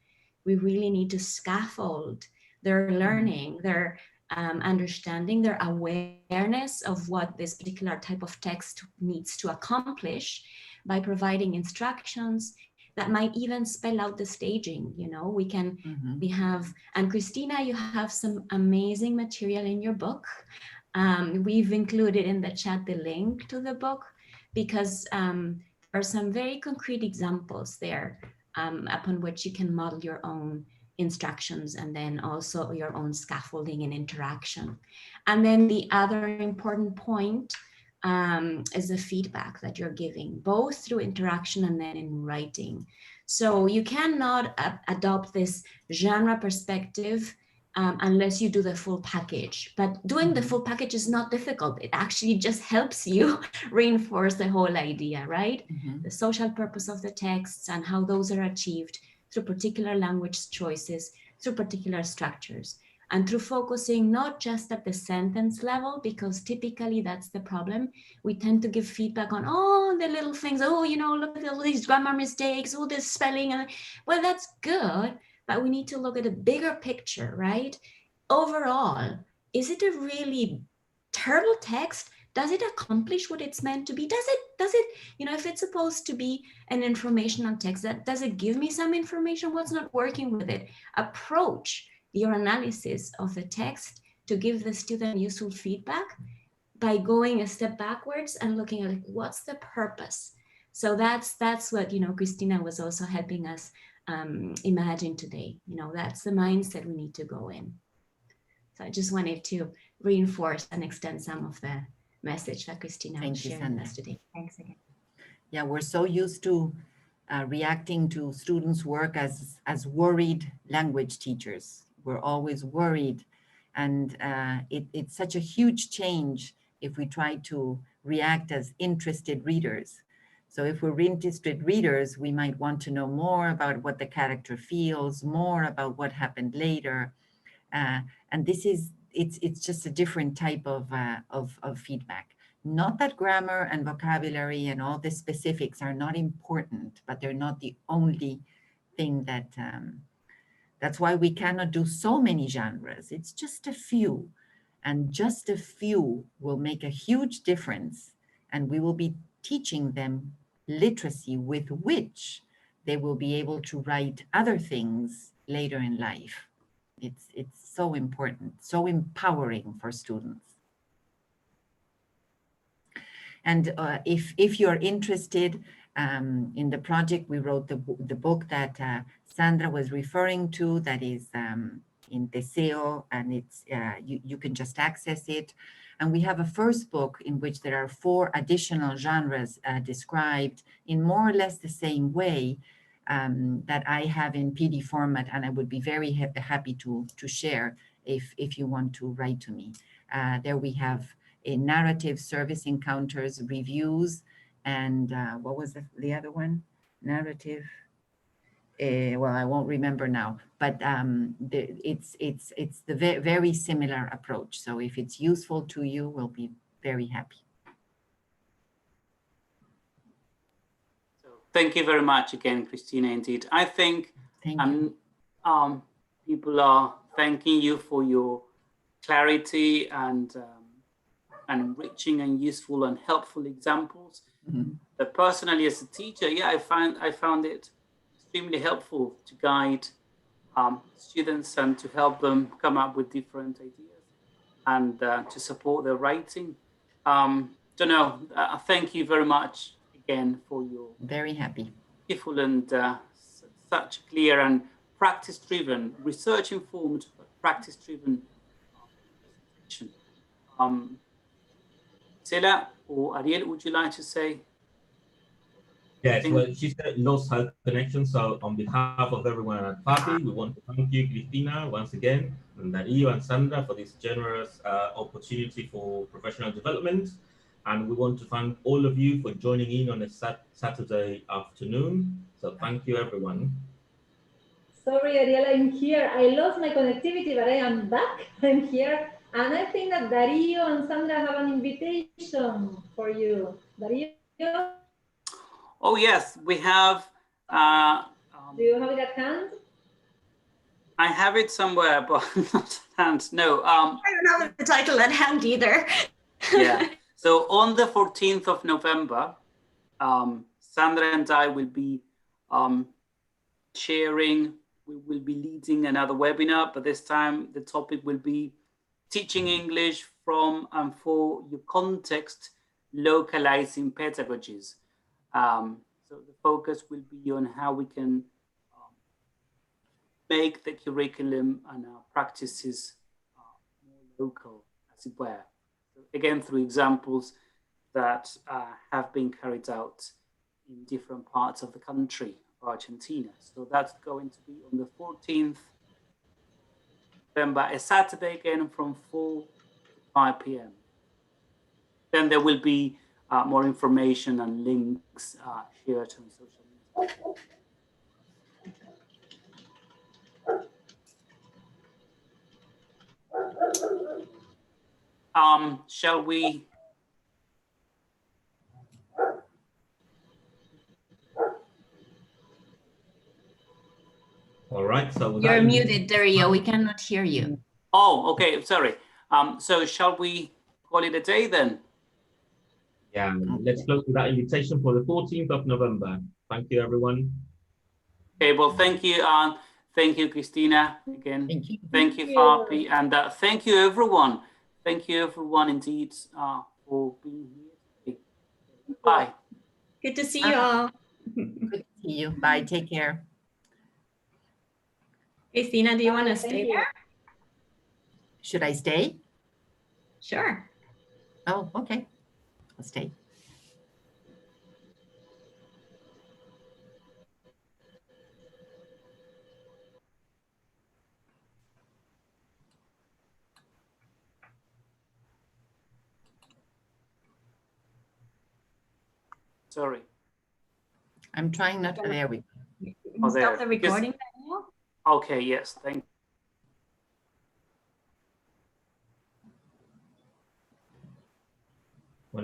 We really need to scaffold their learning, their understanding, their awareness of what this particular type of text needs to accomplish by providing instructions that might even spell out the staging. We have, and Cristina, you have some amazing material in your book. We've included in the chat the link to the book because there are some very concrete examples there upon which you can model your own instructions and then also your own scaffolding and interaction. And then the other important point is the feedback that you're giving, both through interaction and then in writing. So you cannot adopt this genre perspective unless you do the full package. But doing the full package is not difficult. It actually just helps you reinforce the whole idea, right? The social purpose of the texts and how those are achieved through particular language choices, through particular structures. And through focusing not just at the sentence level, because typically that's the problem. We tend to give feedback on all the little things. Oh, look at all these grammar mistakes, all this spelling. Well, that's good, but we need to look at a bigger picture, right? Overall, is it a really terrible text? Does it accomplish what it's meant to be? Does it, if it's supposed to be an informational text, does it give me some information? What's not working with it? Approach your analysis of the text to give the student useful feedback by going a step backwards and looking at what's the purpose. So that's what Cristina was also helping us imagine today. That's the mindset we need to go in. So I just wanted to reinforce and extend some of the message that Cristina was sharing with us today. Thanks again. Yeah, we're so used to reacting to students' work as worried language teachers. We're always worried. And it's such a huge change if we try to react as interested readers. So if we're interested readers, we might want to know more about what the character feels, more about what happened later. And it's just a different type of feedback. Not that grammar and vocabulary and all the specifics are not important, but they're not the only thing that, that's why we cannot do so many genres. It's just a few, and just a few will make a huge difference. And we will be teaching them literacy with which they will be able to write other things later in life. It's so important, so empowering for students. And if you're interested in the project, we wrote the book that Sandra was referring to, that is in Teseo, and it's you can just access it. And we have a first book in which there are 4 additional genres described in more or less the same way, that I have in PD format, and I would be very happy to share if you want to write to me. There we have a narrative, service encounters, reviews, and what was the other one? Narrative. Well, I won't remember now, but it's the very similar approach. So if it's useful to you, we'll be very happy. So thank you very much again, Cristina. Indeed, I think people are thanking you for your clarity and enriching and useful and helpful examples. Mm-hmm. But personally, as a teacher, yeah, I found it extremely helpful to guide students and to help them come up with different ideas and to support their writing. Thank you very much again for your very happy, beautiful and such clear and practice-driven, research-informed, but practice-driven presentation. Sela or Ariel, would you like to say? Yes, well, she said lost her connection. So on behalf of everyone at FAAPI, we want to thank you, Cristina, once again, and Dario and Sandra for this generous opportunity for professional development. And we want to thank all of you for joining in on a Saturday afternoon. So thank you, everyone. Sorry, Ariel, I'm here. I lost my connectivity, but I am back. I'm here. And I think that Dario and Sandra have an invitation for you. Dario? Oh, yes, we have. Do you have it at hand? I have it somewhere, but not at hand. No. I don't have the title at hand either. Yeah. So on the 14th of November, Sandra and I will be sharing, we will be leading another webinar, but this time the topic will be teaching English from and for your context, localizing pedagogies. So the focus will be on how we can make the curriculum and our practices more local, as it were. So again, through examples that have been carried out in different parts of the country of Argentina. So that's going to be on the 14th November, a Saturday again from 4 to 5 p.m. Then there will be more information and links shared on social media. Shall we? All right, so You're muted, Dario. We cannot hear you. Oh, okay, sorry. So shall we call it a day then? Yeah, let's close with that invitation for the 14th of November. Thank you, everyone. Okay, well, thank you. Thank you, Cristina, again. Thank you, FAAPI, and thank you, everyone. Thank you, everyone, indeed, for being here today. Bye. Good to see you all. Good to see you. Bye. Take care. Cristina, do you want to stay there? Should I stay? Sure. Oh, okay. I'll stay. Sorry. I'm trying not to. There we go. Oh, there. Stop the recording, Daniel? Okay, yes, thank you.